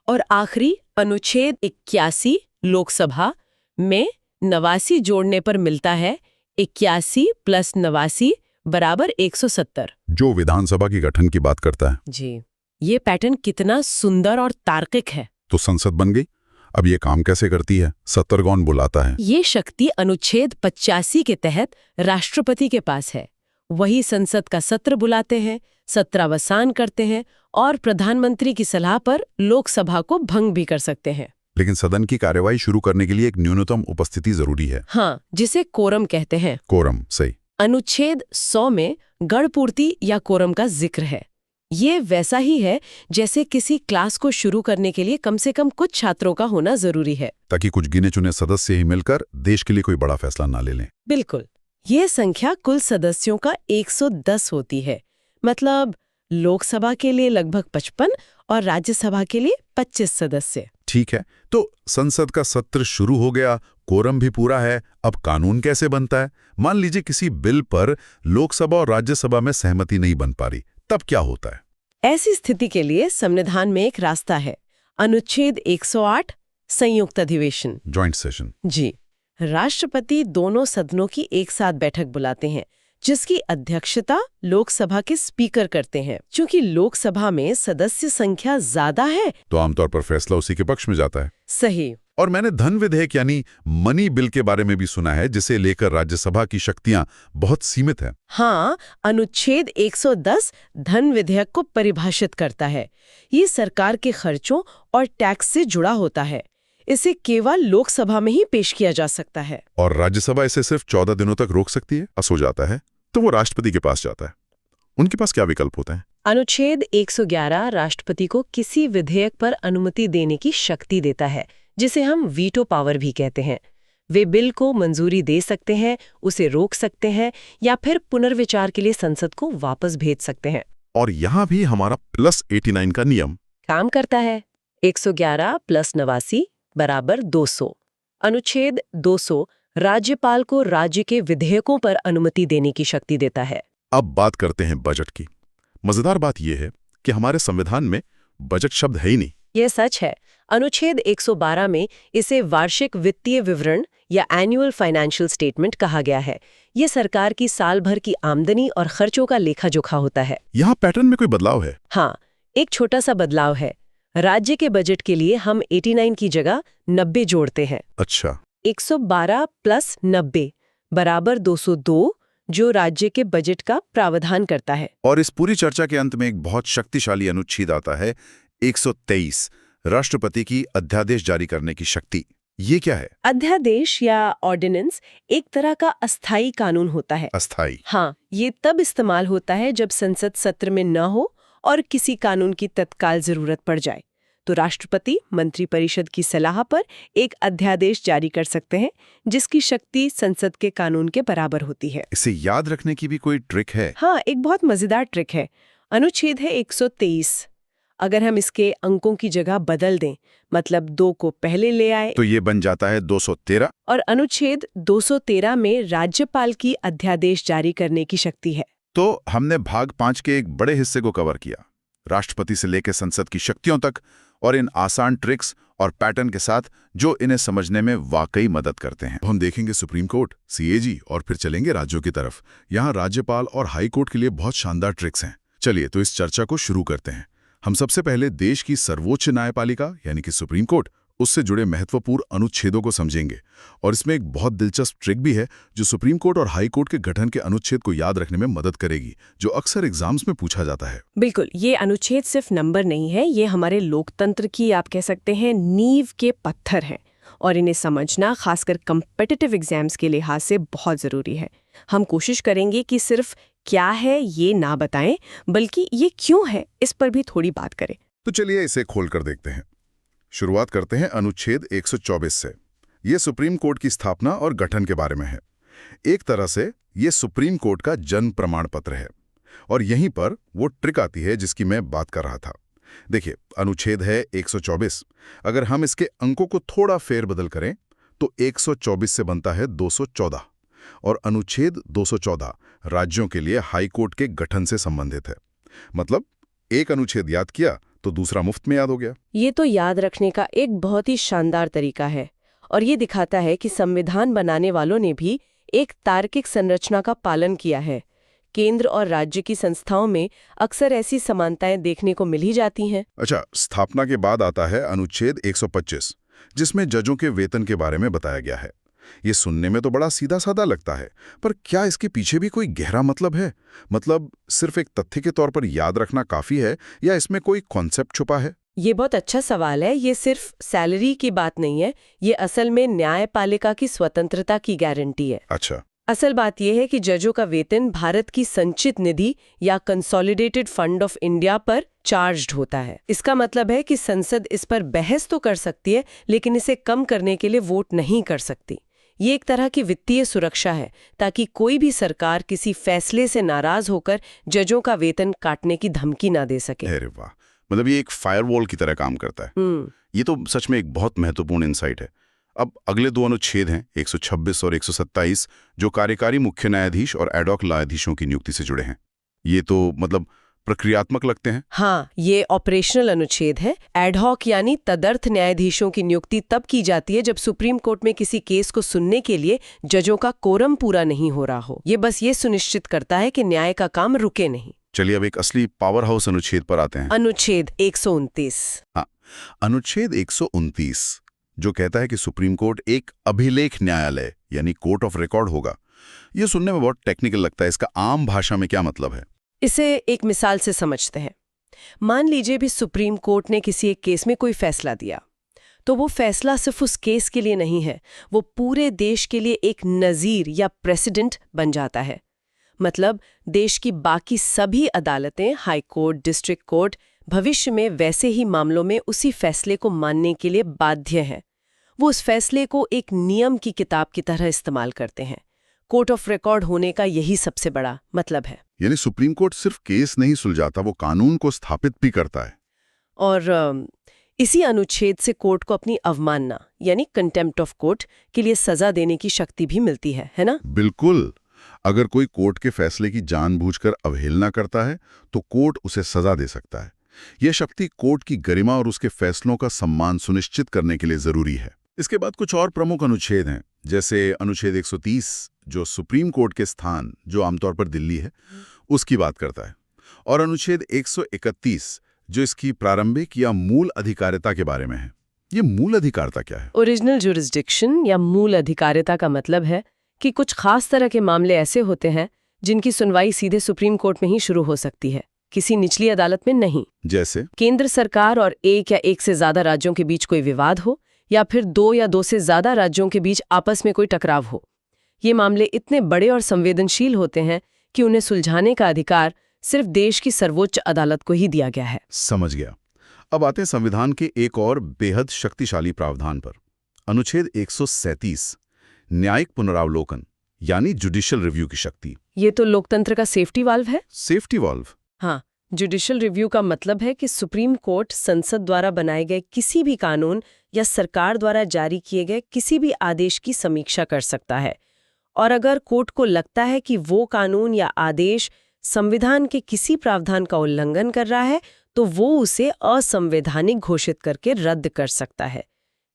और आखिरी अनुच्छेद 81 लोकसभा में 89 जोड़ने पर मिलता है 81 + 89 बराबर 170, जो विधानसभा की गठन की बात करता है। जी, ये पैटर्न कितना सुंदर और तार्किक है। तो संसद बन गई। अब ये काम कैसे करती है? सत्तर कौन बुलाता है? ये शक्ति अनुच्छेद 85 के तहत राष्ट्रपति के पास है। वही संसद का सत्र बुलाते हैं, सत्रावसान करते हैं और प्रधानमंत्री की सलाह पर लोकसभा को भंग भी कर सकते हैं। लेकिन सदन की कार्यवाही शुरू करने के लिए एक न्यूनतम उपस्थिति जरूरी है। हाँ, जिसे कोरम कहते हैं। कोरम, सही। अनुच्छेद 100 में गणपूर्ति या कोरम का जिक्र है। ये वैसा ही है जैसे किसी क्लास को शुरू करने के लिए कम से कम कुछ छात्रों का होना जरूरी है, ताकि कुछ गिने चुने सदस्य ही मिलकर देश के लिए कोई बड़ा फैसला ना ले लें। बिल्कुल। ये संख्या कुल सदस्यों का 110 होती है। मतलब लोकसभा के लिए लगभग 55 और राज्यसभा के लिए 25 सदस्य। ठीक है, तो संसद का सत्र शुरू हो गया, कोरम भी पूरा है। अब कानून कैसे बनता है? मान लीजिए किसी बिल पर लोकसभा और राज्यसभा में सहमति नहीं बन पा रही, तब क्या होता है? ऐसी स्थिति के लिए संविधान में एक रास्ता है। अनुच्छेद 108 संयुक्त अधिवेशन, जॉइंट सेशन। जी, राष्ट्रपति दोनों सदनों की एक साथ बैठक बुलाते हैं, जिसकी अध्यक्षता लोकसभा के स्पीकर करते हैं। क्योंकि लोकसभा में सदस्य संख्या ज्यादा है, तो आमतौर पर फैसला उसी के पक्ष में जाता है। सही। और मैंने धन विधेयक यानी मनी बिल के बारे में भी सुना है, जिसे लेकर राज्यसभा की शक्तियां बहुत सीमित हैं। हाँ, अनुच्छेद 110 धन विधेयक को परिभाषित करता है। ये सरकार के खर्चों और टैक्स से जुड़ा होता है। इसे केवल लोकसभा में ही पेश किया जा सकता है। और राज्यसभा इसे सिर्फ 14 दिनों तक रोक सकती है। पास हो जाता है तो वो राष्ट्रपति के पास जाता है। उनके पास क्या विकल्प होते हैं? अनुच्छेद 111 राष्ट्रपति को किसी विधेयक पर अनुमति देने की शक्ति देता है, जिसे हम वीटो पावर भी कहते हैं। वे बिल को मंजूरी दे सकते हैं, उसे रोक सकते हैं या फिर पुनर्विचार के लिए संसद को वापस भेज सकते हैं। और यहाँ भी हमारा +89 का नियम काम करता है। 111 + 89 बराबर 200। अनुच्छेद 200 राज्यपाल को राज्य के विधेयकों पर अनुमति देने की शक्ति देता है। अब बात करते हैं बजट की। मजेदार बात यह है कि हमारे संविधान में बजट शब्द है ही नहीं। यह सच है। अनुच्छेद 112 में इसे वार्षिक वित्तीय विवरण या एनुअल फाइनेंशियल स्टेटमेंट कहा गया है। यह सरकार की साल भर की आमदनी और खर्चों का लेखा जोखा होता है। यहाँ पैटर्न में कोई बदलाव है? हाँ, एक छोटा सा बदलाव है। राज्य के बजट के लिए हम 89 की जगह 90 जोड़ते हैं। अच्छा। 112 + 90 बराबर 202, जो राज्य के बजट का प्रावधान करता है। और इस पूरी चर्चा के अंत में एक बहुत शक्तिशाली अनुच्छेद आता है, 123, राष्ट्रपति की अध्यादेश जारी करने की शक्ति। ये क्या है? अध्यादेश या ऑर्डिनेंस एक तरह का अस्थायी कानून होता है। अस्थायी? हाँ, ये तब इस्तेमाल होता है जब संसद सत्र में न हो और किसी कानून की तत्काल जरूरत पड़ जाए। तो राष्ट्रपति मंत्रिपरिषद की सलाह पर एक अध्यादेश जारी कर सकते हैं, जिसकी शक्ति संसद के कानून के बराबर होती है। इसे याद रखने की भी कोई ट्रिक है? हाँ, एक बहुत मजेदार ट्रिक है। अनुच्छेद है 123। अगर हम इसके अंकों की जगह बदल दें, मतलब 2 को पहले ले आए, तो ये बन जाता है 213। और अनुच्छेद 213 में राज्यपाल की अध्यादेश जारी करने की शक्ति है। तो हमने भाग 5 के एक बड़े हिस्से को कवर किया, राष्ट्रपति से लेकर संसद की शक्तियों तक, और इन आसान ट्रिक्स और पैटर्न के साथ जो इन्हें समझने में वाकई मदद करते हैं। हम देखेंगे सुप्रीम कोर्ट, सीएजी और फिर चलेंगे राज्यों की तरफ। यहाँ राज्यपाल और हाई कोर्ट के लिए बहुत शानदार ट्रिक्स हैं। चलिए तो इस चर्चा को शुरू करते हैं। हम सबसे पहले देश की सर्वोच्च न्यायपालिका यानी कि सुप्रीम कोर्ट, उससे जुड़े महत्वपूर्ण अनुच्छेदों को समझेंगे। और इसमें एक बहुत दिलचस्प ट्रिक भी है जो सुप्रीम कोर्ट और हाई कोर्ट के गठन के अनुच्छेद को याद रखने में मदद करेगी, जो अक्सर एग्जाम्स में पूछा जाता है। बिल्कुल, ये अनुच्छेद सिर्फ नंबर नहीं है, ये हमारे लोकतंत्र की, आप कह सकते हैं, नींव के पत्थर हैं। और इन्हें समझना खासकर कम्पिटिटिव एग्जाम्स के लिहाज से बहुत ज़रूरी है। हम कोशिश करेंगे कि सिर्फ क्या है ये ना बताएं, बल्कि ये क्यों है इस पर भी थोड़ी बात करें। तो चलिए इसे खोलकर देखते हैं। शुरुआत करते हैं अनुच्छेद 124 से। ये सुप्रीम कोर्ट की स्थापना और गठन के बारे में है। एक तरह से ये सुप्रीम कोर्ट का जन्म प्रमाण पत्र है। और यहीं पर वो ट्रिक आती है जिसकी मैं बात कर रहा था। देखिए, अनुच्छेद है 124। अगर हम इसके अंकों को थोड़ा फेरबदल करें तो 124 से बनता है 214, और अनुच्छेद 214 राज्यों के लिए हाई कोर्ट के गठन से संबंधित है। मतलब एक अनुच्छेद याद किया तो दूसरा मुफ्त में याद हो गया। ये तो याद रखने का एक बहुत ही शानदार तरीका है, और ये दिखाता है कि संविधान बनाने वालों ने भी एक तार्किक संरचना का पालन किया है। केंद्र और राज्य की संस्थाओं में अक्सर ऐसी समानताएं देखने को मिल ही जाती हैं। अच्छा, स्थापना के बाद आता है अनुच्छेद 125, जिसमें जजों के वेतन के बारे में बताया गया है। ये सुनने में तो बड़ा सीधा साधा लगता है, पर क्या इसके पीछे भी कोई गहरा मतलब है? मतलब सिर्फ एक तथ्य के तौर पर याद रखना काफी है, या इसमें कोई कॉन्सेप्ट छुपा है? ये बहुत अच्छा सवाल है। ये सिर्फ सैलरी की बात नहीं है, ये असल में न्यायपालिका की स्वतंत्रता की गारंटी है। अच्छा। असल बात यह है कि जजों का वेतन भारत की संचित निधि या कंसोलिडेटेड फंड ऑफ इंडिया पर चार्ज्ड होता है। इसका मतलब है कि संसद इस पर बहस तो कर सकती है, लेकिन इसे कम करने के लिए वोट नहीं कर सकती। ये एक तरह की वित्तीय सुरक्षा है, ताकि कोई भी सरकार किसी फैसले से नाराज होकर जजों का वेतन काटने की धमकी ना दे सके। अरे वाह, मतलब ये एक फायरवॉल की तरह काम करता है। ये तो सच में एक बहुत महत्वपूर्ण इंसाइट है। अब अगले दो अनुच्छेद हैं 126 और 127, जो कार्यकारी मुख्य न्यायाधीश और एडॉक न्यायाधीशों की नियुक्ति से जुड़े हैं। ये तो मतलब प्रक्रियात्मक लगते हैं। हाँ, ये ऑपरेशनल अनुच्छेद है। एडहॉक यानी तदर्थ न्यायाधीशों की नियुक्ति तब की जाती है जब सुप्रीम कोर्ट में किसी केस को सुनने के लिए जजों का कोरम पूरा नहीं हो रहा हो। ये बस ये सुनिश्चित करता है कि न्याय का काम रुके नहीं। चलिए अब एक असली पावर हाउस अनुच्छेद पर आते हैं। अनुच्छेद 129। हाँ, अनुच्छेद 129 जो कहता है कि सुप्रीम कोर्ट एक अभिलेख न्यायालय यानी कोर्ट ऑफ रिकॉर्ड होगा। यह सुनने में बहुत टेक्निकल लगता है। इसका आम भाषा में क्या मतलब है? इसे एक मिसाल से समझते हैं। मान लीजिए भी सुप्रीम कोर्ट ने किसी एक केस में कोई फैसला दिया, तो वो फैसला सिर्फ उस केस के लिए नहीं है, वो पूरे देश के लिए एक नज़ीर या प्रेसिडेंट बन जाता है। मतलब देश की बाकी सभी अदालतें, हाई कोर्ट, डिस्ट्रिक्ट कोर्ट, भविष्य में वैसे ही मामलों में उसी फैसले को मानने के लिए बाध्य हैं। वो उस फैसले को एक नियम की किताब की तरह इस्तेमाल करते हैं। कोर्ट ऑफ रिकॉर्ड होने का यही सबसे बड़ा मतलब है। यानी सुप्रीम कोर्ट सिर्फ केस नहीं सुलझाता, वो कानून को स्थापित भी करता है। और इसी अनुच्छेद से कोर्ट को अपनी अवमानना यानी कंटेम्प्ट ऑफ कोर्ट के लिए सजा देने की शक्ति भी मिलती है ना? बिल्कुल। अगर कोई कोर्ट के फैसले की जानबूझकर अवहेलना करता है तो कोर्ट उसे सजा दे सकता है। यह शक्ति कोर्ट की गरिमा और उसके फैसलों का सम्मान सुनिश्चित करने के लिए जरूरी है। इसके बाद कुछ और प्रमुख अनुच्छेद हैं, जैसे अनुच्छेद 130 जो सुप्रीम कोर्ट के स्थान, जो आमतौर पर दिल्ली है, उसकी बात करता है, और अनुच्छेद 131 जो इसकी प्रारंभिक या मूल अधिकारिता के बारे में है। ये मूल अधिकारिता क्या है? ओरिजिनल जुरिस्डिक्शन या मूल अधिकारिता का मतलब है कि कुछ खास तरह के मामले ऐसे होते हैं जिनकी सुनवाई सीधे सुप्रीम कोर्ट में ही शुरू हो सकती है, किसी निचली अदालत में नहीं। जैसे केंद्र सरकार और एक या एक से ज्यादा राज्यों के बीच कोई विवाद हो, या फिर 2 या 2 से ज्यादा राज्यों के बीच आपस में कोई टकराव हो। ये मामले इतने बड़े और संवेदनशील होते हैं कि उन्हें सुलझाने का अधिकार सिर्फ देश की सर्वोच्च अदालत को ही दिया गया है। समझ गया। अब आते हैं संविधान के एक और बेहद शक्तिशाली प्रावधान पर। अनुच्छेद 137 न्यायिक पुनरावलोकन यानी जुडिशियल रिव्यू की शक्ति। ये तो लोकतंत्र का सेफ्टी वाल्व है। Safety valve? हाँ, जुडिशियल रिव्यू का मतलब है कि सुप्रीम कोर्ट संसद द्वारा बनाए गए किसी भी कानून या सरकार द्वारा जारी किए गए किसी भी आदेश की समीक्षा कर सकता है, और अगर कोर्ट को लगता है कि वो कानून या आदेश संविधान के किसी प्रावधान का उल्लंघन कर रहा है, तो वो उसे असंवैधानिक घोषित करके रद्द कर सकता है।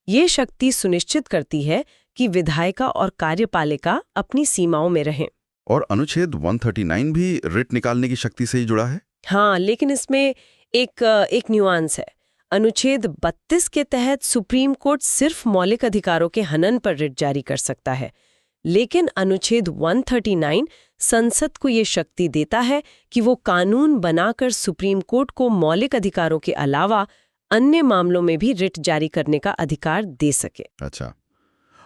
ये शक्ति सुनिश्चित करती है कि विधायिका और कार्यपालिका अपनी सीमाओं में रहें। और अनुच्छेद 139 भी रिट निकालने की शक्ति से ही जुड़ा है। हाँ, लेकिन इसमें एक न्यूआंस है। अनुच्छेद 32 के तहत सुप्रीम कोर्ट सिर्फ मौलिक अधिकारों के हनन पर रिट जारी कर सकता है, लेकिन अनुच्छेद 139 संसद को ये शक्ति देता है कि वो कानून बनाकर सुप्रीम कोर्ट को मौलिक अधिकारों के अलावा अन्य मामलों में भी रिट जारी करने का अधिकार दे सके। अच्छा,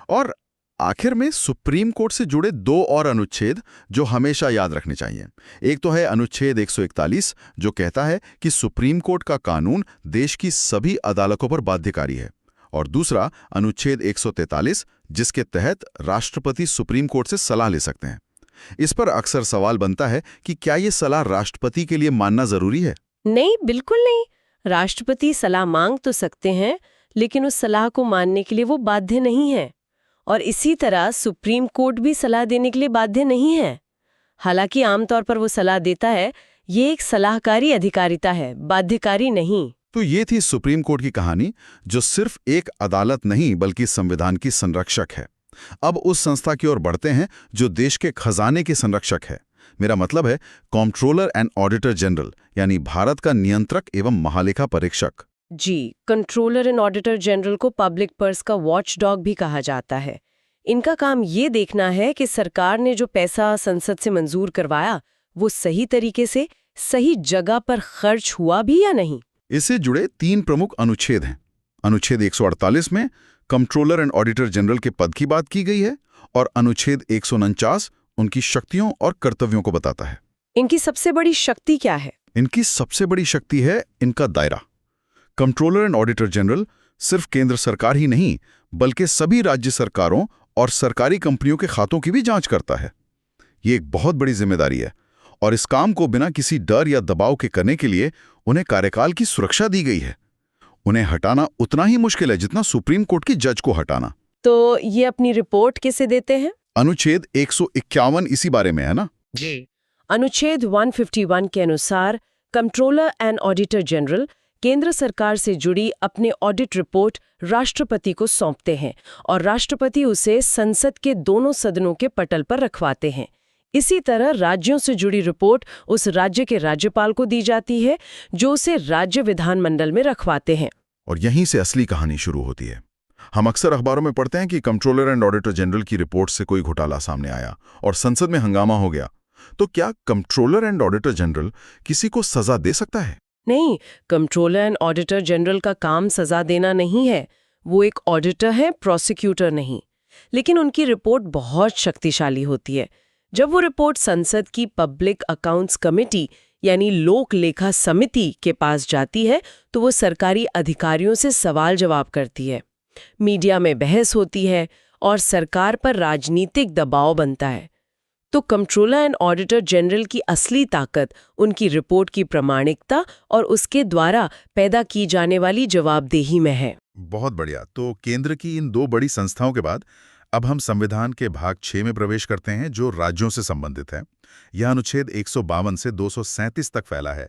और आखिर में सुप्रीम कोर्ट से जुड़े 2 और अनुच्छेद जो हमेशा याद रखने चाहिए। एक तो है अनुच्छेद 141 जो कहता है कि सुप्रीम कोर्ट का कानून देश की सभी अदालतों पर बाध्यकारी है, और दूसरा अनुच्छेद 143, जिसके तहत राष्ट्रपति सुप्रीम कोर्ट से सलाह ले सकते हैं। इस पर अक्सर सवाल बनता है कि क्या ये सलाह राष्ट्रपति के लिए मानना जरूरी है? नहीं, बिल्कुल नहीं। राष्ट्रपति सलाह मांग तो सकते हैं, लेकिन उस सलाह को मानने के लिए वो बाध्य नहीं है। और इसी तरह सुप्रीम कोर्ट भी सलाह देने के लिए बाध्य नहीं है। हालांकि आमतौर पर वो सलाह देता है, ये एक सलाहकारी अधिकारिता है, बाध्यकारी नहीं। तो ये थी सुप्रीम कोर्ट की कहानी, जो सिर्फ एक अदालत नहीं बल्कि संविधान की संरक्षक है। अब उस संस्था की ओर बढ़ते हैं जो देश के खजाने की संरक्षक है। मेरा मतलब है कंट्रोलर एंड ऑडिटर जनरल, यानी भारत का नियंत्रक एवं महालेखा परीक्षक। जी, कंट्रोलर एंड ऑडिटर जनरल को पब्लिक पर्स का वॉचडॉग भी कहा जाता है। इनका काम ये देखना है कि सरकार ने जो पैसा संसद से मंजूर करवाया, वो सही तरीके से सही जगह पर खर्च हुआ भी या नहीं। इससे जुड़े 3 प्रमुख अनुच्छेद हैं। अनुच्छेद 148 में कंट्रोलर एंड ऑडिटर जनरल के पद की बात की गई है, और अनुच्छेद 149 उनकी शक्तियों और कर्तव्यों को बताता है। इनकी सबसे बड़ी शक्ति क्या है? इनकी सबसे बड़ी शक्ति है इनका दायरा। कंट्रोलर एंड ऑडिटर जनरल सिर्फ केंद्र सरकार ही नहीं, बल्कि सभी राज्य सरकारों और सरकारी कंपनियों के खातों की भी जांच करता है। ये एक बहुत बड़ी जिम्मेदारी है, और इस काम को बिना किसी डर या दबाव के करने के लिए उन्हें कार्यकाल की सुरक्षा दी गई है। उन्हें हटाना उतना ही मुश्किल है जितना सुप्रीम कोर्ट की जज को हटाना। तो ये अपनी रिपोर्ट किसे देते हैं? अनुच्छेद 151 इसी बारे में है ना? जी। अनुच्छेद 151 के अनुसार कंट्रोलर एंड ऑडिटर जनरल केंद्र सरकार से जुड़ी अपनी ऑडिट रिपोर्ट राष्ट्रपति को सौंपते हैं, और राष्ट्रपति उसे संसद के दोनों सदनों के पटल पर रखवाते हैं। इसी तरह राज्यों से जुड़ी रिपोर्ट उस राज्य के राज्यपाल को दी जाती है, जो उसे राज्य विधानमंडल में रखवाते हैं। और यहीं से असली कहानी शुरू होती है। हम अक्सर अखबारों में पढ़ते हैं कि कंट्रोलर एंड ऑडिटर जनरल की रिपोर्ट से कोई घोटाला सामने आया और संसद में हंगामा हो गया। तो क्या कंट्रोलर एंड ऑडिटर जनरल किसी को सजा दे सकता है? नहीं, कंट्रोलर एंड ऑडिटर जनरल का काम सजा देना नहीं है। वो एक ऑडिटर है, प्रोसिक्यूटर नहीं। लेकिन उनकी रिपोर्ट बहुत शक्तिशाली होती है। जब वो रिपोर्ट संसद की पब्लिक अकाउंट्स कमेटी यानी लोक लेखा समिति के पास जाती है, तो वो सरकारी अधिकारियों से सवाल जवाब करती है, मीडिया में बहस होती है और सरकार पर राजनीतिक दबाव बनता है। तो कंट्रोलर एंड ऑडिटर जनरल की असली ताकत उनकी रिपोर्ट की प्रामाणिकता और उसके द्वारा पैदा की जाने वाली जवाबदेही में है। बहुत बढ़िया। तो केंद्र की इन 2 बड़ी संस्थाओं के बाद अब हम संविधान के भाग 6 में प्रवेश करते हैं, जो राज्यों से संबंधित है। यह अनुच्छेद 152 से 237 तक फैला है।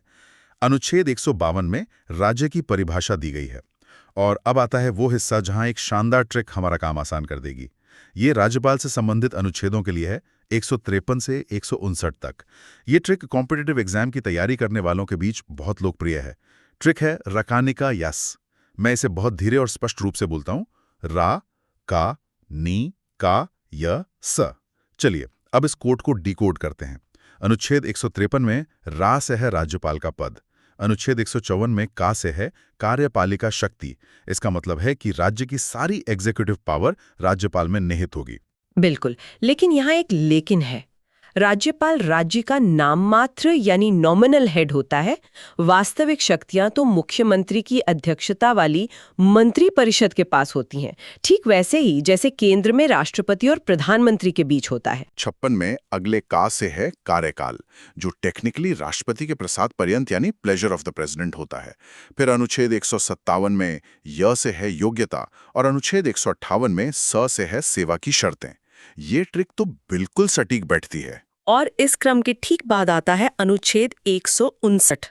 अनुच्छेद 152 में राज्य की परिभाषा दी गई है। और अब आता है वो हिस्सा जहां एक शानदार ट्रिक हमारा काम आसान कर देगी। ये राज्यपाल से संबंधित अनुच्छेदों के लिए है, 153 से 159 तक। ये ट्रिक कॉम्पिटिटिव एग्जाम की तैयारी करने वालों के बीच बहुत लोकप्रिय है। ट्रिक है रकानिका यस। मैं इसे बहुत धीरे और स्पष्ट रूप से बोलता हूं, रा का नी का य स। चलिए अब इस कोड को डिकोड करते हैं। अनुच्छेद 153 में रा से है राज्यपाल का पद। अनुच्छेद 154 में का से है कार्यपालिका शक्ति। इसका मतलब है कि राज्य की सारी एग्जीक्यूटिव पावर राज्यपाल में निहित होगी। बिल्कुल, लेकिन यहाँ एक लेकिन है। राज्यपाल राज्य का नाम मात्र यानी नॉमिनल हेड होता है। वास्तविक शक्तियां तो मुख्यमंत्री की अध्यक्षता वाली मंत्री परिषद के पास होती हैं, ठीक वैसे ही जैसे केंद्र में राष्ट्रपति और प्रधानमंत्री के बीच होता है। 56 में अगले का से है कार्यकाल, जो टेक्निकली राष्ट्रपति के प्रसाद पर्यंत यानी प्लेजर ऑफ द प्रेसिडेंट होता है। फिर अनुच्छेद 157 में य से है योग्यता, और अनुच्छेद 158 में स से है सेवा की शर्तें। ये ट्रिक तो बिल्कुल सटीक बैठती है। और इस क्रम के ठीक बाद आता है अनुच्छेद 159,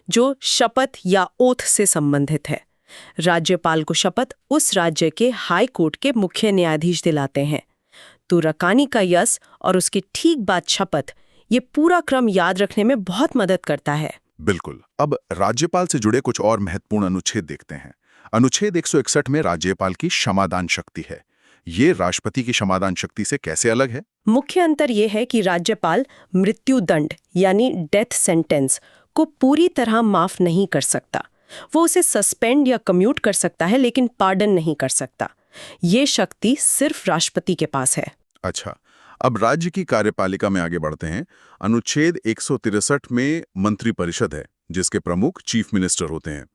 जो शपथ या ओथ से संबंधित है। राज्यपाल को शपथ उस राज्य के हाई कोर्ट के मुख्य न्यायाधीश दिलाते हैं। तो रकानी का यस और उसके ठीक बाद शपथ, ये पूरा क्रम याद रखने में बहुत मदद करता है। बिल्कुल। अब राज्यपाल से जुड़े कुछ और महत्वपूर्ण अनुच्छेद देखते हैं। अनुच्छेद 161 में राज्यपाल की क्षमादान शक्ति है। ये राष्ट्रपति की क्षमादान शक्ति से कैसे अलग है? मुख्य अंतर यह है कि राज्यपाल मृत्युदंड यानी डेथ सेंटेंस को पूरी तरह माफ नहीं कर सकता। वो उसे सस्पेंड या कम्यूट कर सकता है, लेकिन पार्डन नहीं कर सकता। ये शक्ति सिर्फ राष्ट्रपति के पास है। अच्छा, अब राज्य की कार्यपालिका में आगे बढ़ते हैं। अनुच्छेद 163 में मंत्री परिषद है, जिसके प्रमुख चीफ मिनिस्टर होते हैं।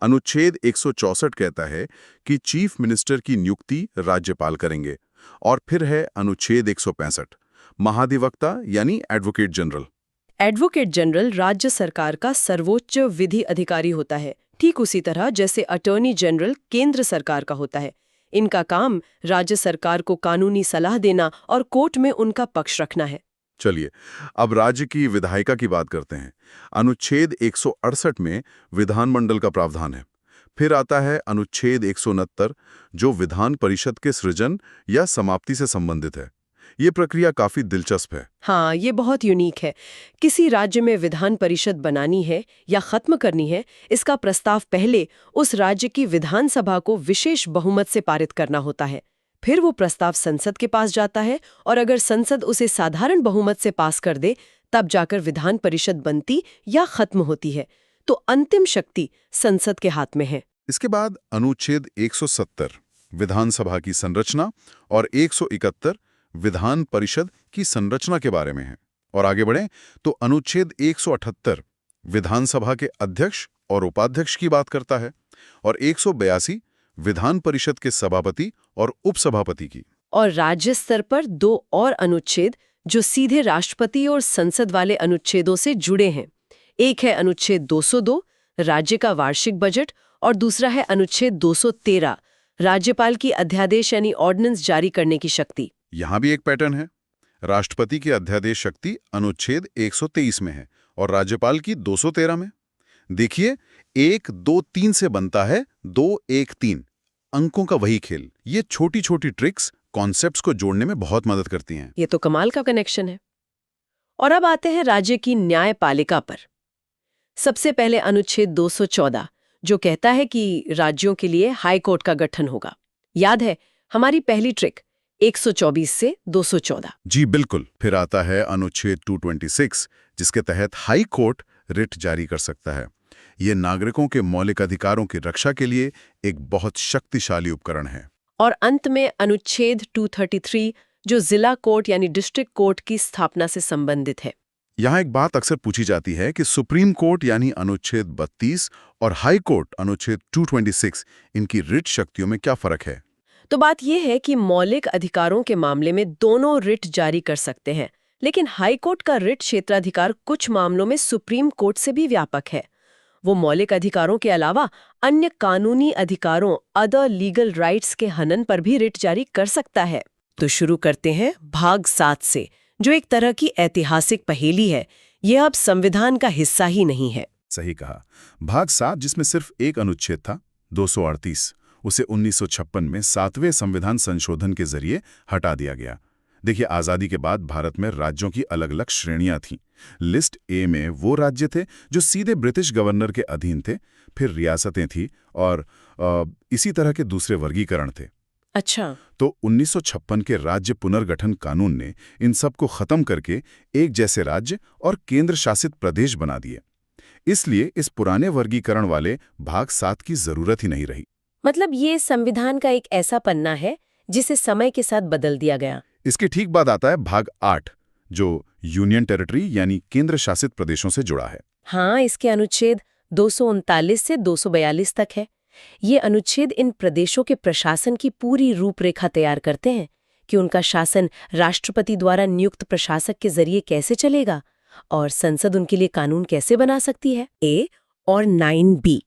अनुच्छेद 164 कहता है कि चीफ मिनिस्टर की नियुक्ति राज्यपाल करेंगे। और फिर है अनुच्छेद 165, महाधिवक्ता यानी एडवोकेट जनरल। एडवोकेट जनरल राज्य सरकार का सर्वोच्च विधि अधिकारी होता है, ठीक उसी तरह जैसे अटॉर्नी जनरल केंद्र सरकार का होता है। इनका काम राज्य सरकार को कानूनी सलाह देना और कोर्ट में उनका पक्ष रखना है। चलिए, अब राज्य की विधायिका की बात करते हैं। अनुच्छेद 168 में विधानमंडल का प्रावधान है। फिर आता है अनुच्छेद 169, जो विधान परिषद के सृजन या समाप्ति से संबंधित है। ये प्रक्रिया काफी दिलचस्प है। हाँ, ये बहुत यूनिक है। किसी राज्य में विधान परिषद बनानी है या खत्म करनी है, इसका प्रस्ताव पहले उस राज्य की विधानसभा को विशेष बहुमत से पारित करना होता है। फिर वो प्रस्ताव संसद के पास जाता है और अगर संसद उसे साधारण बहुमत से पास कर दे, तब जाकर विधान परिषद बनती या खत्म होती है। तो अंतिम शक्ति संसद के हाथ में है। इसके बाद अनुच्छेद 170 विधानसभा की संरचना और 171 विधान परिषद की संरचना के बारे में है। और आगे बढ़ें तो अनुच्छेद 178 विधानसभा के अध्यक्ष और उपाध्यक्ष की बात करता है और 182 विधान परिषद के सभापति और उपसभापति की। और राज्य स्तर पर 2 और अनुच्छेद जो सीधे राष्ट्रपति और संसद वाले अनुच्छेदों से जुड़े हैं। एक है अनुच्छेद 202 राज्य का वार्षिक बजट और दूसरा है अनुच्छेद 213 राज्यपाल की अध्यादेश यानी ऑर्डिनेंस जारी करने की शक्ति। यहां भी एक पैटर्न है। राष्ट्रपति की अध्यादेश शक्ति अनुच्छेद 123 में है और राज्यपाल की 213 में। देखिए, 1, 2, 3 से बनता है 2, 1, 3। अंकों का वही खेल। ये छोटी छोटी ट्रिक्स कॉन्सेप्ट्स को जोड़ने में बहुत मदद करती हैं। ये तो कमाल का कनेक्शन है। और अब आते हैं राज्य की न्यायपालिका पर। सबसे पहले अनुच्छेद 214 जो कहता है कि राज्यों के लिए हाई कोर्ट का गठन होगा। याद है हमारी पहली ट्रिक 124 से 214। जी बिल्कुल। फिर आता है अनुच्छेद 226 जिसके तहत हाई कोर्ट रिट जारी कर सकता है। ये नागरिकों के मौलिक अधिकारों की रक्षा के लिए एक बहुत शक्तिशाली उपकरण है। और अंत में अनुच्छेद 233 जो जिला कोर्ट यानी डिस्ट्रिक्ट कोर्ट की स्थापना से संबंधित है। यहाँ एक बात अक्सर पूछी जाती है कि सुप्रीम कोर्ट यानी अनुच्छेद 32 और हाई कोर्ट अनुच्छेद 226 इनकी रिट शक्तियों में क्या फर्क है? तो बात यह है कि मौलिक अधिकारों के मामले में दोनों रिट जारी कर सकते हैं, लेकिन हाई कोर्ट का रिट क्षेत्राधिकार कुछ मामलों में सुप्रीम कोर्ट से भी व्यापक है। वो मौलिक अधिकारों के अलावा अन्य कानूनी अधिकारों अदर लीगल राइट्स के हनन पर भी रिट जारी कर सकता है। तो शुरू करते हैं भाग 7 से, जो एक तरह की ऐतिहासिक पहेली है। यह अब संविधान का हिस्सा ही नहीं है। सही कहा। भाग 7 जिसमें सिर्फ एक अनुच्छेद था 238, उसे 1956 में 7वें संविधान संशोधन के जरिए हटा दिया गया। देखिए, आज़ादी के बाद भारत में राज्यों की अलग अलग श्रेणियां थीं। लिस्ट ए में वो राज्य थे जो सीधे ब्रिटिश गवर्नर के अधीन थे, फिर रियासतें थीं और इसी तरह के दूसरे वर्गीकरण थे। अच्छा। तो 1956 के राज्य पुनर्गठन कानून ने इन सब को खत्म करके एक जैसे राज्य और केंद्र शासित प्रदेश बना दिए। इसलिए इस पुराने वर्गीकरण वाले भाग 7 की जरूरत ही नहीं रही। मतलब ये संविधान का एक ऐसा पन्ना है जिसे समय के साथ बदल दिया गया। इसके ठीक बाद आता है भाग 8 जो यूनियन टेरिटरी यानी केंद्र शासित प्रदेशों से जुड़ा है। हाँ, इसके अनुच्छेद 239 से 242 तक है। ये अनुच्छेद इन प्रदेशों के प्रशासन की पूरी रूपरेखा तैयार करते हैं कि उनका शासन राष्ट्रपति द्वारा नियुक्त प्रशासक के जरिए कैसे चलेगा और संसद उनके लिए कानून कैसे बना सकती है। ए और 9B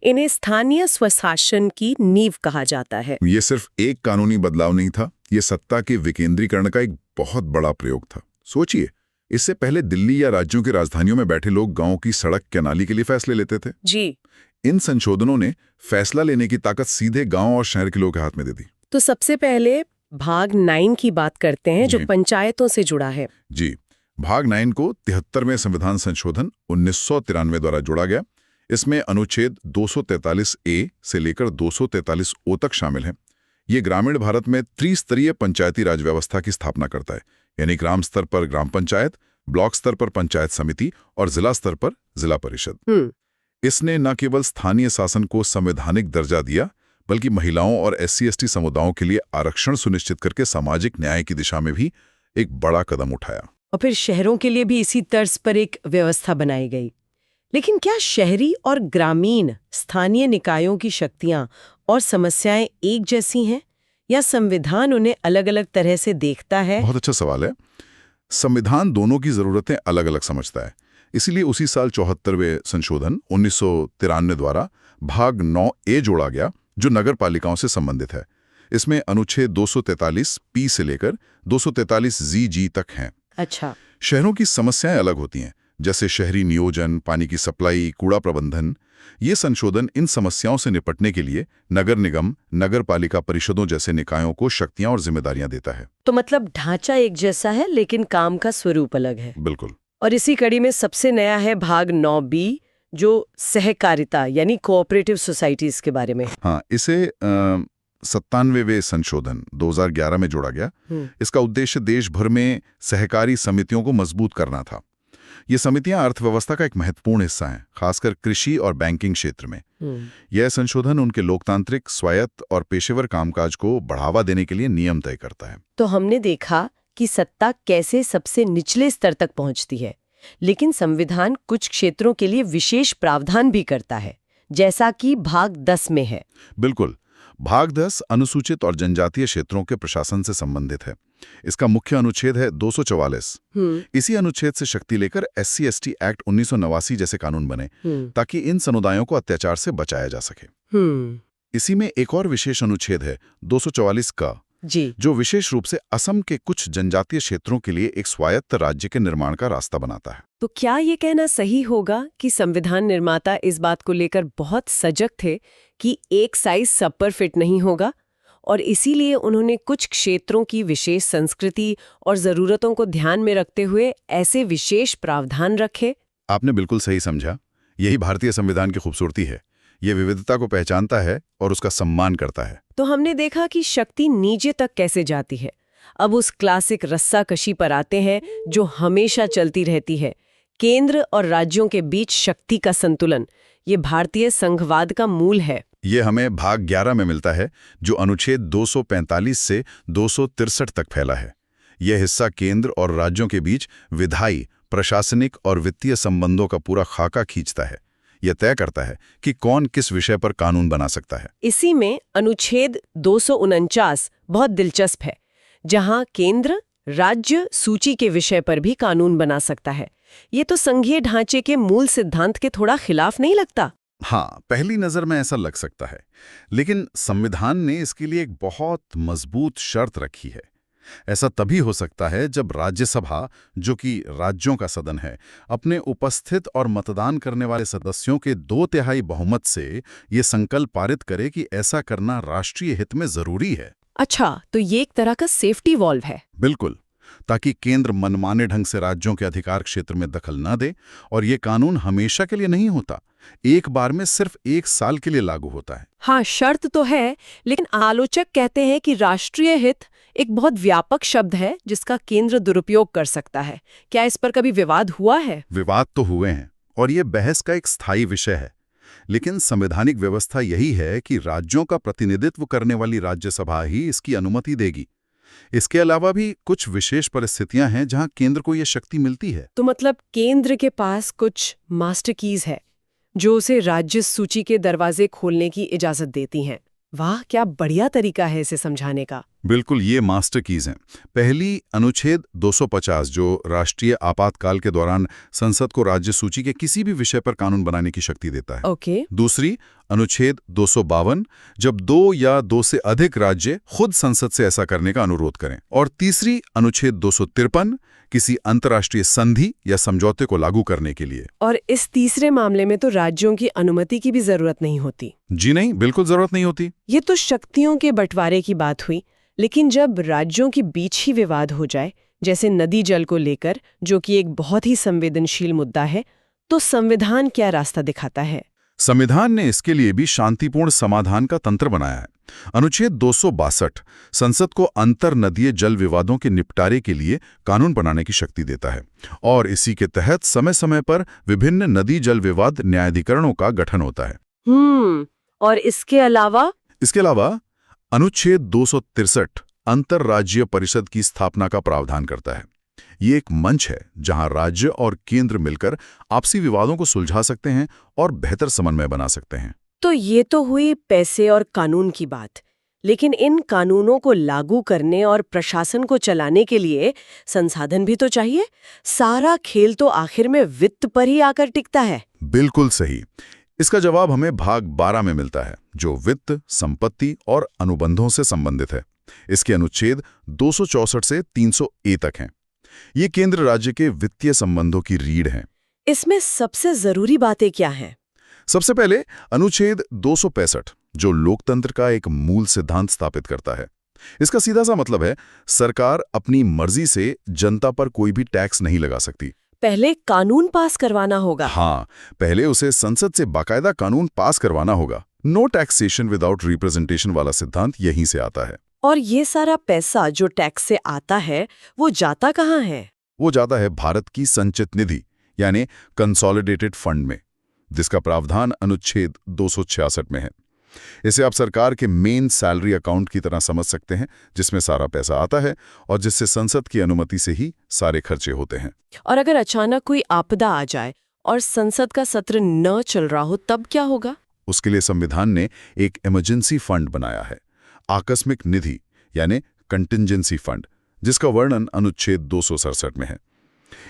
इन्हें स्थानीय स्वशासन की नींव कहा जाता है। ये सिर्फ एक कानूनी बदलाव नहीं था, ये सत्ता के विकेंद्रीकरण का एक बहुत बड़ा प्रयोग था। सोचिए, इससे पहले दिल्ली या राज्यों की राजधानियों में बैठे लोग गांव की सड़क या नाली के लिए फैसले लेते थे। जी। इन संशोधनों ने फैसला लेने की ताकत सीधे गांव और शहर के लोगों के हाथ में दे दी। तो सबसे पहले भाग 9 की बात करते हैं जो पंचायतों से जुड़ा है। जी, भाग 9 को 73वें संविधान संशोधन 1993 द्वारा जोड़ा गया। इसमें अनुच्छेद 243A से लेकर 243O तक शामिल है। ये ग्रामीण भारत में त्रिस्तरीय पंचायती राज व्यवस्था की स्थापना करता है, यानी ग्राम स्तर पर ग्राम पंचायत, ब्लॉक स्तर पर पंचायत समिति और जिला स्तर पर जिला परिषद। इसने न केवल स्थानीय शासन को संवैधानिक दर्जा दिया, बल्कि महिलाओं और SC/ST समुदायों के लिए आरक्षण सुनिश्चित करके सामाजिक न्याय की दिशा में भी एक बड़ा कदम उठाया। और फिर शहरों के लिए भी इसी तर्ज पर एक व्यवस्था बनाई गई। लेकिन क्या शहरी और ग्रामीण स्थानीय निकायों की शक्तियां और समस्याएं एक जैसी हैं या संविधान उन्हें अलग-अलग तरह से देखता है? बहुत अच्छा सवाल है। संविधान दोनों की जरूरतें अलग अलग समझता है। इसीलिए उसी साल 74वें संशोधन 1993 द्वारा भाग 9A जोड़ा गया, जो नगर पालिकाओं से संबंधित है। इसमें अनुच्छेद 243 P से लेकर 243 ZG तक हैं। अच्छा। शहरों की समस्याएं अलग होती हैं, जैसे शहरी नियोजन, पानी की सप्लाई, कूड़ा प्रबंधन। ये संशोधन इन समस्याओं से निपटने के लिए नगर निगम, नगर पालिका परिषदों जैसे निकायों को शक्तियां और जिम्मेदारियां देता है। तो मतलब ढांचा एक जैसा है, लेकिन काम का स्वरूप अलग है। बिल्कुल। और इसी कड़ी में सबसे नया है भाग 9B, जो सहकारिता यानी कोऑपरेटिव सोसाइटीज के बारे में। हाँ, इसे 97वें संशोधन 2011 में जोड़ा गया। इसका उद्देश्य देश भर में सहकारी समितियों को मजबूत करना था। ये समितियां अर्थव्यवस्था का एक महत्वपूर्ण हिस्सा हैं, खासकर कृषि और बैंकिंग क्षेत्र में। यह संशोधन उनके लोकतांत्रिक, स्वायत्त और पेशेवर कामकाज को बढ़ावा देने के लिए नियम तय करता है। तो हमने देखा कि सत्ता कैसे सबसे निचले स्तर तक पहुंचती है, लेकिन संविधान कुछ क्षेत्रों के लिए विशेष प्रावधान भी करता है, जैसा कि भाग 10 में है। बिल्कुल। भाग 10 अनुसूचित और जनजातीय क्षेत्रों के प्रशासन से संबंधित है। इसका मुख्य अनुच्छेद है 244। इसी अनुच्छेद से शक्ति लेकर SC/ST एक्ट 1989 जैसे कानून बने, ताकि इन समुदायों को अत्याचार से बचाया जा सके। इसी में एक और विशेष अनुच्छेद है 244 का, जो विशेष रूप से असम के कुछ जनजातीय क्षेत्रों के लिए एक स्वायत्त राज्य के निर्माण का रास्ता बनाता है। तो क्या ये कहना सही होगा कि संविधान निर्माता इस बात को लेकर बहुत सजग थे कि एक साइज सब पर फिट नहीं होगा, और इसीलिए उन्होंने कुछ क्षेत्रों की विशेष संस्कृति और जरूरतों को ध्यान में रखते हुए ऐसे विशेष प्रावधान रखे? आपने बिल्कुल सही समझा। यही भारतीय संविधान की खूबसूरती है। ये विविधता को पहचानता है और उसका सम्मान करता है। तो हमने देखा कि शक्ति नीचे तक कैसे जाती है। अब उस क्लासिक रस्साकशी पर आते हैं जो हमेशा चलती रहती है, केंद्र और राज्यों के बीच शक्ति का संतुलन। ये भारतीय संघवाद का मूल है। ये हमें भाग 11 में मिलता है, जो अनुच्छेद 245 से 263 तक फैला है। यह हिस्सा केंद्र और राज्यों के बीच विधायी, प्रशासनिक और वित्तीय संबंधों का पूरा खाका खींचता है। यह तय करता है कि कौन किस विषय पर कानून बना सकता है। इसी में अनुच्छेद 249 बहुत दिलचस्प है, जहां केंद्र राज्य सूची के विषय पर भी कानून बना सकता है। ये तो संघीय ढांचे के मूल सिद्धांत के थोड़ा खिलाफ नहीं लगता? हाँ, पहली नजर में ऐसा लग सकता है, लेकिन संविधान ने इसके लिए एक बहुत मजबूत शर्त रखी है। ऐसा तभी हो सकता है जब राज्यसभा, जो कि राज्यों का सदन है, अपने उपस्थित और मतदान करने वाले सदस्यों के 2/3 बहुमत से ये संकल्प पारित करे कि ऐसा करना राष्ट्रीय हित में जरूरी है। अच्छा, तो ये एक तरह का सेफ्टी वॉल्व है। बिल्कुल, ताकि केंद्र मनमाने ढंग से राज्यों के अधिकार क्षेत्र में दखल न दे। और ये कानून हमेशा के लिए नहीं होता, एक बार में सिर्फ 1 साल के लिए लागू होता है। हाँ, शर्त तो है, लेकिन आलोचक कहते हैं कि राष्ट्रीय हित एक बहुत व्यापक शब्द है जिसका केंद्र दुरुपयोग कर सकता है। क्या इस पर कभी विवाद हुआ है? विवाद तो हुए हैं, और ये बहस का एक स्थायी विषय है। लेकिन संवैधानिक व्यवस्था यही है कि राज्यों का प्रतिनिधित्व करने वाली राज्यसभा ही इसकी अनुमति देगी। इसके अलावा भी कुछ विशेष परिस्थितियां हैं जहां केंद्र को यह शक्ति मिलती है। तो मतलब केंद्र के पास कुछ मास्टर कीज है जो उसे राज्य सूची के दरवाजे खोलने की इजाजत देती हैं। वाह, क्या बढ़िया तरीका है इसे समझाने का। बिल्कुल, ये मास्टर कीज हैं। पहली, अनुच्छेद 250, जो राष्ट्रीय आपातकाल के दौरान संसद को राज्य सूची के किसी भी विषय पर कानून बनाने की शक्ति देता है। ओके। दूसरी, अनुच्छेद 252, जब 2 या 2 से अधिक राज्य खुद संसद से ऐसा करने का अनुरोध करें। और तीसरी, अनुच्छेद 253, किसी अंतर्राष्ट्रीय संधि या समझौते को लागू करने के लिए। और इस तीसरे मामले में तो राज्यों की अनुमति की भी जरूरत नहीं होती। जी नहीं, बिल्कुल जरूरत नहीं होती। ये तो शक्तियों के बंटवारे की बात हुई, लेकिन जब राज्यों के बीच ही विवाद हो जाए, जैसे नदी जल को लेकर, जो कि एक बहुत ही संवेदनशील मुद्दा है, तो संविधान क्या रास्ता दिखाता है? संविधान ने इसके लिए भी शांतिपूर्ण समाधान का तंत्र बनाया है। अनुच्छेद 262 संसद को अंतर नदीय जल विवादों के निपटारे के लिए कानून बनाने की शक्ति देता है, और इसी के तहत समय समय पर विभिन्न नदी जल विवाद न्यायाधिकरणों का गठन होता है। और इसके अलावा अनुच्छेद 263 अंतर्राज्यीय परिषद की स्थापना का प्रावधान करता है। ये एक मंच है जहां राज्य और केंद्र मिलकर आपसी विवादों को सुलझा सकते हैं और बेहतर समन्वय बना सकते हैं। तो ये तो हुई पैसे और कानून की बात, लेकिन इन कानूनों को लागू करने और प्रशासन को चलाने के लिए संसाधन भी तो चाहिए। सारा खेल तो आखिर में वित्त पर ही आकर टिकता है। बिल्कुल सही। इसका जवाब हमें भाग 12 में मिलता है, जो वित्त, संपत्ति और अनुबंधों से संबंधित है। इसके अनुच्छेद 264 से 300 तक हैं। ये केंद्र राज्य के वित्तीय संबंधों की रीढ़ हैं। इसमें सबसे जरूरी बातें क्या हैं? सबसे पहले अनुच्छेद 265, जो लोकतंत्र का एक मूल सिद्धांत स्थापित करता है। इसका सीधा सा मतलब है, सरकार अपनी मर्जी से जनता पर कोई भी टैक्स नहीं लगा सकती। पहले कानून पास करवाना होगा। हाँ, पहले उसे संसद से बाकायदा कानून पास करवाना होगा। नो टैक्सेशन विदाउट रिप्रेजेंटेशन वाला सिद्धांत यहीं से आता है। और ये सारा पैसा जो टैक्स से आता है, वो जाता कहाँ है? वो जाता है भारत की संचित निधि, यानी कंसोलिडेटेड फंड में, जिसका प्रावधान अनुच्छेद 266 में है। इसे आप सरकार के मेन सैलरी अकाउंट की तरह समझ सकते हैं, जिसमें सारा पैसा आता है और जिससे संसद की अनुमति से ही सारे खर्चे होते हैं। और अगर अचानक कोई आपदा आ जाए और संसद का सत्र न चल रहा हो, तब क्या होगा? उसके लिए संविधान ने एक इमरजेंसी फंड बनाया है, आकस्मिक निधि यानी कंटिंजेंसी फंड, जिसका वर्णन अनुच्छेद 267 में है।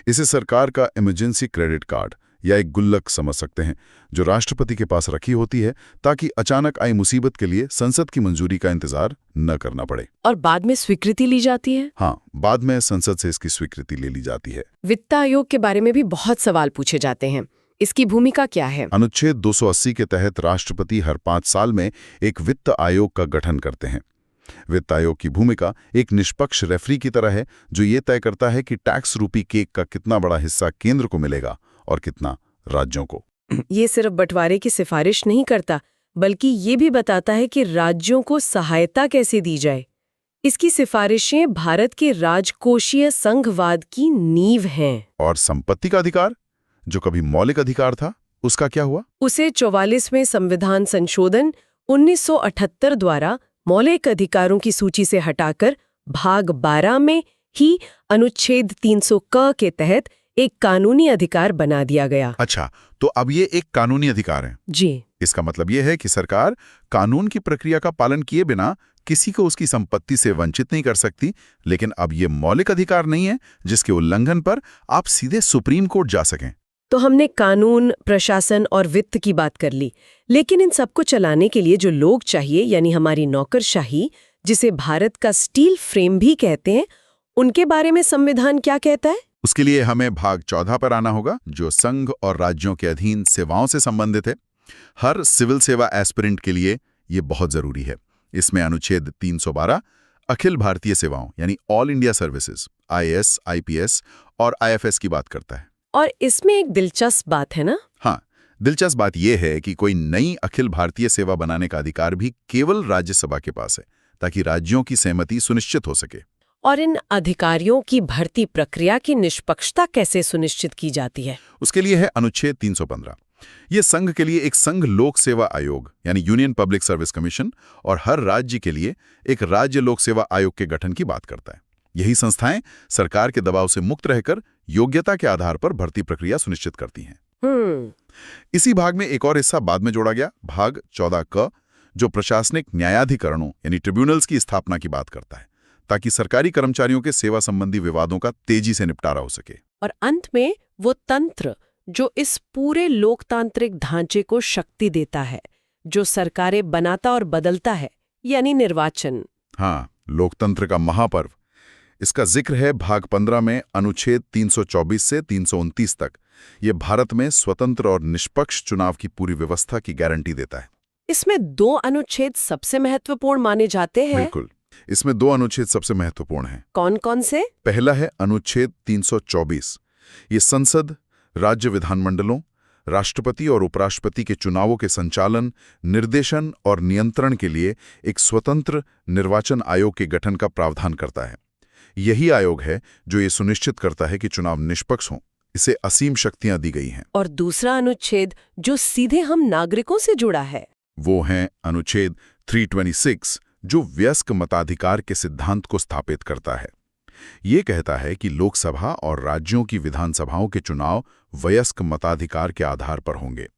इसे सरकार का इमरजेंसी क्रेडिट कार्ड या एक गुल्लक समझ सकते हैं, जो राष्ट्रपति के पास रखी होती है ताकि अचानक आई मुसीबत के लिए संसद की मंजूरी का इंतजार न करना पड़े। और बाद में स्वीकृति ली जाती है? हाँ, बाद में संसद से इसकी स्वीकृति ले ली जाती है। वित्त आयोग के बारे में भी बहुत सवाल पूछे जाते हैं। इसकी भूमिका क्या है? अनुच्छेद 280 के तहत राष्ट्रपति हर 5 साल में एक वित्त आयोग का गठन करते हैं। वित्त आयोग की भूमिका एक निष्पक्ष रेफरी की तरह है, जो ये तय करता है कि टैक्स रूपी केक का कितना बड़ा हिस्सा केंद्र को मिलेगा और कितना राज्यों को। ये सिर्फ बंटवारे की सिफारिश नहीं करता, बल्कि ये भी बताता है कि राज्यों को सहायता कैसे दी जाए। इसकी सिफारिशें भारत के राजकोषीय संघवाद की नींव हैं। और संपत्ति का अधिकार, जो कभी मौलिक अधिकार था, उसका क्या हुआ? उसे 44वें संविधान संशोधन 1978 द्वारा मौलिक अधिकारों की सूची से हटाकर भाग 12 में ही अनुच्छेद 300 क के तहत एक कानूनी अधिकार बना दिया गया। अच्छा, तो अब ये एक कानूनी अधिकार है। जी। इसका मतलब ये है कि सरकार कानून की प्रक्रिया का पालन किए बिना किसी को उसकी संपत्ति से वंचित नहीं कर सकती, लेकिन अब ये मौलिक अधिकार नहीं है जिसके उल्लंघन पर आप सीधे सुप्रीम कोर्ट जा सकें। तो हमने कानून, प्रशासन और वित्त की बात कर ली, लेकिन इन सबको चलाने के लिए जो लोग चाहिए, यानी हमारी नौकरशाही, जिसे भारत का स्टील फ्रेम भी कहते हैं, उनके बारे में संविधान क्या कहता है? उसके लिए हमें भाग 14 पर आना होगा, जो संघ और राज्यों के अधीन सेवाओं से संबंधित है। हर सिविल सेवा एस्पिरेंट के लिए ये बहुत जरूरी है। इसमें अनुच्छेद 312 अखिल भारतीय सेवाओं यानी all India services, IAS, IPS और IFS की बात करता है। और इसमें एक दिलचस्प बात है ना? हाँ, दिलचस्प बात यह है कि कोई नई अखिल भारतीय सेवा बनाने का अधिकार भी केवल राज्यसभा के पास है, ताकि राज्यों की सहमति सुनिश्चित हो सके। और इन अधिकारियों की भर्ती प्रक्रिया की निष्पक्षता कैसे सुनिश्चित की जाती है? उसके लिए है अनुच्छेद 315। ये संघ के लिए एक संघ लोक सेवा आयोग यानी यूनियन पब्लिक सर्विस कमीशन और हर राज्य के लिए एक राज्य लोक सेवा आयोग के गठन की बात करता है। यही संस्थाएं सरकार के दबाव से मुक्त रहकर योग्यता के आधार पर भर्ती प्रक्रिया सुनिश्चित करती हैं। इसी भाग में एक और हिस्सा बाद में जोड़ा गया, भाग 14 क, जो प्रशासनिक न्यायाधिकरणों यानी ट्रिब्यूनल्स की स्थापना की बात करता है, ताकि सरकारी कर्मचारियों के सेवा संबंधी विवादों का तेजी से निपटारा हो सके। और अंत में वो तंत्र जो इस पूरे लोकतांत्रिक ढांचे को शक्ति देता है, जो सरकारें बनाता और बदलता है, यानी निर्वाचन। हाँ, लोकतंत्र का महापर्व। इसका जिक्र है भाग 15 में अनुच्छेद 324 से 329 तक। ये भारत में स्वतंत्र और निष्पक्ष चुनाव की पूरी व्यवस्था की गारंटी देता है। इसमें 2 अनुच्छेद सबसे महत्वपूर्ण माने जाते हैं। बिल्कुल, इसमें 2 अनुच्छेद सबसे महत्वपूर्ण हैं। कौन कौन से? पहला है अनुच्छेद 324। ये संसद, राज्य विधानमंडलों, राष्ट्रपति और उपराष्ट्रपति के चुनावों के संचालन, निर्देशन और नियंत्रण के लिए एक स्वतंत्र निर्वाचन आयोग के गठन का प्रावधान करता है। यही आयोग है जो ये सुनिश्चित करता है कि चुनाव निष्पक्ष हों। इसे असीम शक्तियां दी गई हैं। और दूसरा अनुच्छेद जो सीधे हम नागरिकों से जुड़ा है, वो है अनुच्छेद 326, जो वयस्क मताधिकार के सिद्धांत को स्थापित करता है। ये कहता है कि लोकसभा और राज्यों की विधानसभाओं के चुनाव वयस्क मताधिकार के आधार पर होंगे।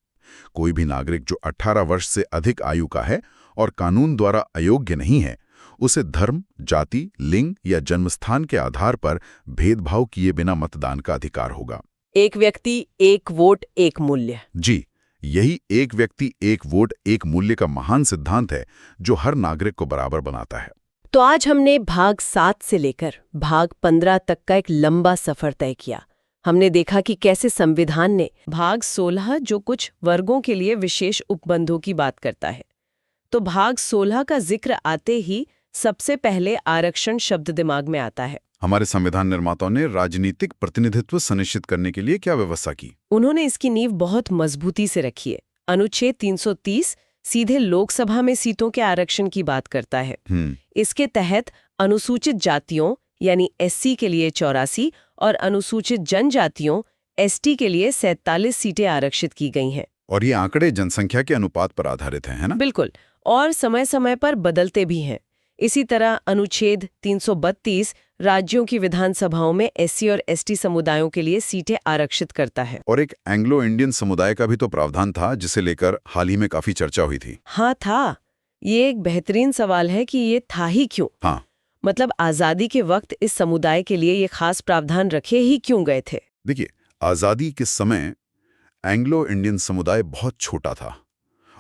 कोई भी नागरिक जो 18 वर्ष से अधिक आयु का है और कानून द्वारा अयोग्य नहीं है, उसे धर्म, जाति, लिंग या जन्मस्थान के आधार पर भेदभाव किए बिना मतदान का अधिकार होगा। एक व्यक्ति, एक वोट, एक मूल्य। जी, यही एक व्यक्ति, एक वोट, एक मूल्य का महान सिद्धांत है जो हर नागरिक को बराबर बनाता है। तो आज हमने भाग 7 से लेकर भाग 15 तक का एक लंबा सफर तय किया। हमने देखा कि कैसे संविधान ने भाग 16 जो कुछ वर्गों के लिए विशेष उपबंधों की बात करता है, तो भाग 16 का जिक्र आते ही सबसे पहले आरक्षण शब्द दिमाग में आता है। हमारे संविधान निर्माताओं ने राजनीतिक प्रतिनिधित्व सुनिश्चित करने के लिए क्या व्यवस्था की? उन्होंने इसकी नींव बहुत मजबूती से रखी है। अनुच्छेद 330 सीधे लोकसभा में सीटों के आरक्षण की बात करता है। इसके तहत अनुसूचित जातियों यानी एससी के लिए 84 और अनुसूचित जनजातियों एसटी के लिए 47 सीटें आरक्षित की गई हैं। और ये आंकड़े जनसंख्या के अनुपात पर आधारित हैं, है ना? बिल्कुल, और समय समय पर बदलते भी हैं। इसी तरह अनुच्छेद 332 राज्यों की विधानसभाओं में एससी और एसटी समुदायों के लिए सीटें आरक्षित करता है। और एक एंग्लो इंडियन समुदाय का भी तो प्रावधान था, जिसे लेकर हाल ही में काफी चर्चा हुई थी। हाँ था। ये एक बेहतरीन सवाल है कि ये था ही क्यों। हाँ, मतलब आजादी के वक्त इस समुदाय के लिए ये खास प्रावधान रखे ही क्यों गए थे? देखिए, आजादी के समय एंग्लो इंडियन समुदाय बहुत छोटा था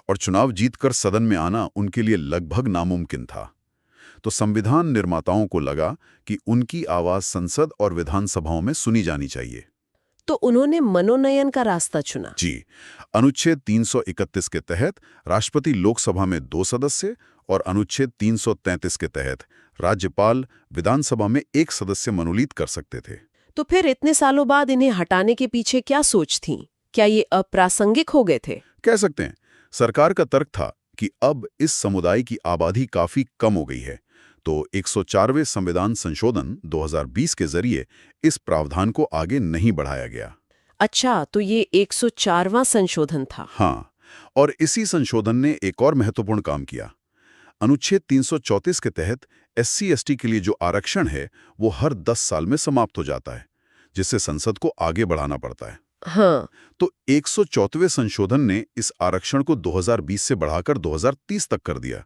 और चुनाव जीतकर सदन में आना उनके लिए लगभग नामुमकिन था। तो संविधान निर्माताओं को लगा कि उनकी आवाज संसद और विधानसभाओं में सुनी जानी चाहिए। तो उन्होंने मनोनयन का रास्ता चुना। जी, अनुच्छेद 331 के तहत राष्ट्रपति लोकसभा में 2 सदस्य और अनुच्छेद 333 के तहत राज्यपाल विधानसभा में 1 सदस्य मनोनीत कर सकते थे। तो फिर इतने सालों बाद इन्हें हटाने के पीछे क्या सोच थी? क्या ये अप्रासंगिक हो गए थे? कह सकते हैं। सरकार का तर्क था कि अब इस समुदाय की आबादी काफी कम हो गई है, तो 104वें संविधान संशोधन 2020 के जरिए इस प्रावधान को आगे नहीं बढ़ाया गया। अच्छा, तो ये 104वां संशोधन था। हाँ, और इसी संशोधन ने एक और महत्वपूर्ण काम किया। अनुच्छेद 334 के तहत SC/ST के लिए जो आरक्षण है वो हर 10 साल में समाप्त हो जाता है, जिससे संसद को आगे बढ़ाना पड़ता है। हाँ, तो 104वें संशोधन ने इस आरक्षण को 2020 से बढ़ाकर 2030 तक कर दिया,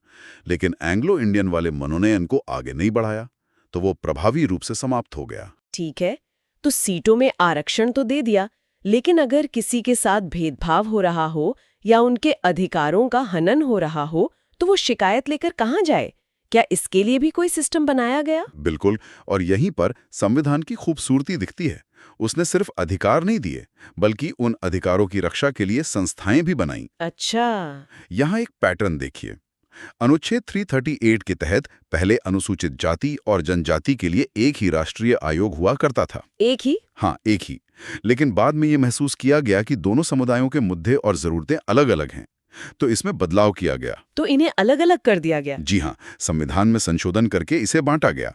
लेकिन एंग्लो इंडियन वाले मनोनयन को आगे नहीं बढ़ाया, तो वो प्रभावी रूप से समाप्त हो गया। ठीक है, तो सीटों में आरक्षण तो दे दिया, लेकिन अगर किसी के साथ भेदभाव हो रहा हो या उनके अधिकारों का हनन हो रहा हो, तो वो शिकायत लेकर कहाँ जाए? क्या इसके लिए भी कोई सिस्टम बनाया गया? बिल्कुल, और यहीं पर संविधान की खूबसूरती दिखती है। उसने सिर्फ अधिकार नहीं दिए, बल्कि उन अधिकारों की रक्षा के लिए संस्थाएं भी बनाईं। अच्छा, यहाँ एक पैटर्न देखिए। अनुच्छेद 338 के तहत पहले अनुसूचित जाति और जनजाति के लिए एक ही राष्ट्रीय आयोग हुआ करता था। एक ही? हाँ, एक ही। लेकिन बाद में ये महसूस किया गया कि दोनों समुदायों के मुद्दे और जरूरतें अलग-अलग हैं, तो इसमें बदलाव किया गया। तो इन्हें अलग-अलग कर दिया गया? जी हाँ, संविधान में संशोधन करके इसे बांटा गया।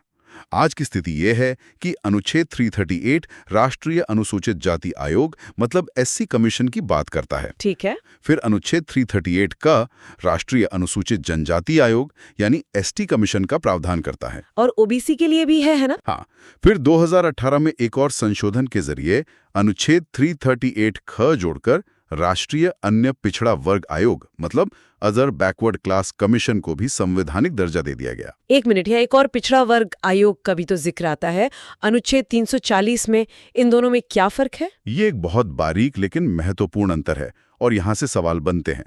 आज की स्थिति यह है कि अनुच्छेद 338 राष्ट्रीय अनुसूचित जाति आयोग मतलब SC कमीशन की बात करता है। ठीक है। फिर अनुच्छेद 338 का राष्ट्रीय अनुसूचित जनजाति आयोग यानी ST कमीशन का प्रावधान करता है। और OBC के लिए भी है ना? हाँ, फिर 2018 में एक और संशोधन के जरिए अनुच्छेद 338 ख जोड़कर राष्ट्रीय अन्य पिछड़ा वर्ग आयोग मतलब अदर बैकवर्ड क्लास कमीशन को भी संवैधानिक दर्जा दे दिया गया। एक मिनट, यहाँ एक और पिछड़ा वर्ग आयोग का भी तो जिक्र आता है अनुच्छेद 340 में। इन दोनों में क्या फर्क है? ये एक बहुत बारीक लेकिन महत्वपूर्ण अंतर है और यहाँ से सवाल बनते हैं।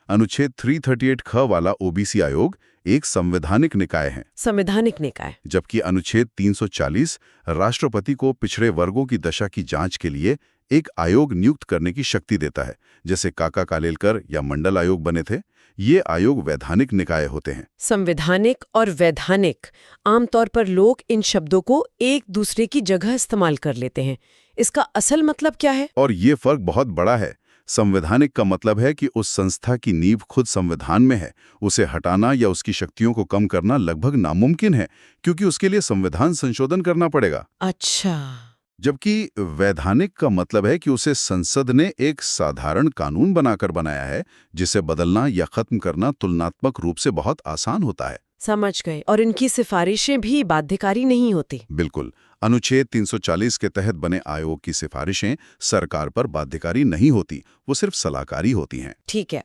अनुच्छेद 338 ख वाला OBC आयोग एक संवैधानिक निकाय है। संवैधानिक निकाय। जबकि अनुच्छेद 340 राष्ट्रपति को पिछड़े वर्गों की दशा की जांच के लिए एक आयोग नियुक्त करने की शक्ति देता है, जैसे काका कालेलकर या मंडल आयोग बने थे। ये आयोग वैधानिक निकाय होते हैं। संवैधानिक और वैधानिक, आमतौर पर लोग इन शब्दों को एक दूसरे की जगह इस्तेमाल कर लेते हैं। इसका असल मतलब क्या है? और ये फर्क बहुत बड़ा है। संवैधानिक का मतलब है कि उस संस्था की नींव खुद संविधान में है। उसे हटाना या उसकी शक्तियों को कम करना लगभग नामुमकिन है, क्योंकि उसके लिए संविधान संशोधन करना पड़ेगा। अच्छा। जबकि वैधानिक का मतलब है कि उसे संसद ने एक साधारण कानून बनाकर बनाया है, जिसे बदलना या खत्म करना तुलनात्मक रूप से बहुत आसान होता है। समझ गए। और इनकी सिफारिशें भी बाध्यकारी नहीं होती? बिल्कुल। अनुच्छेद 340 के तहत बने आयोग की सिफारिशें सरकार पर बाध्यकारी नहीं होती, वो सिर्फ सलाहकारी होती हैं। ठीक है।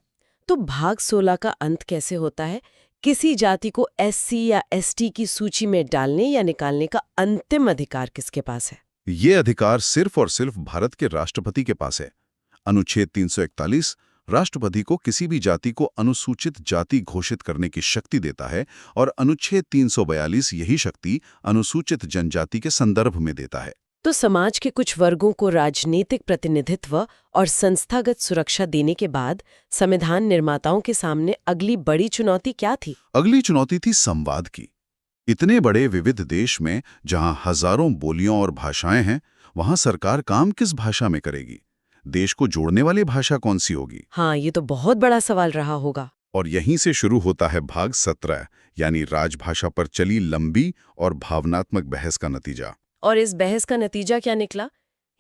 तो भाग 16 का अंत कैसे होता है? किसी जाति को एससी या एसटी की सूची में डालने या निकालने का अंतिम अधिकार किसके पास है? ये अधिकार सिर्फ और सिर्फ भारत के राष्ट्रपति के पास है। अनुच्छेद 341 राष्ट्रपति को किसी भी जाति को अनुसूचित जाति घोषित करने की शक्ति देता है और अनुच्छेद 342 यही शक्ति अनुसूचित जनजाति के संदर्भ में देता है। तो समाज के कुछ वर्गों को राजनीतिक प्रतिनिधित्व और संस्थागत सुरक्षा देने के बाद संविधान निर्माताओं के सामने अगली बड़ी चुनौती क्या थी? अगली चुनौती थी संवाद की। इतने बड़े विविध देश में जहां हजारों बोलियां और भाषाएं हैं, वहां सरकार काम किस भाषा में करेगी? देश को जोड़ने वाली भाषा कौन सी होगी? हाँ, ये तो बहुत बड़ा सवाल रहा होगा। और यहीं से शुरू होता है भाग 17, यानी राजभाषा पर चली लंबी और भावनात्मक बहस का नतीजा। और इस बहस का नतीजा क्या निकला?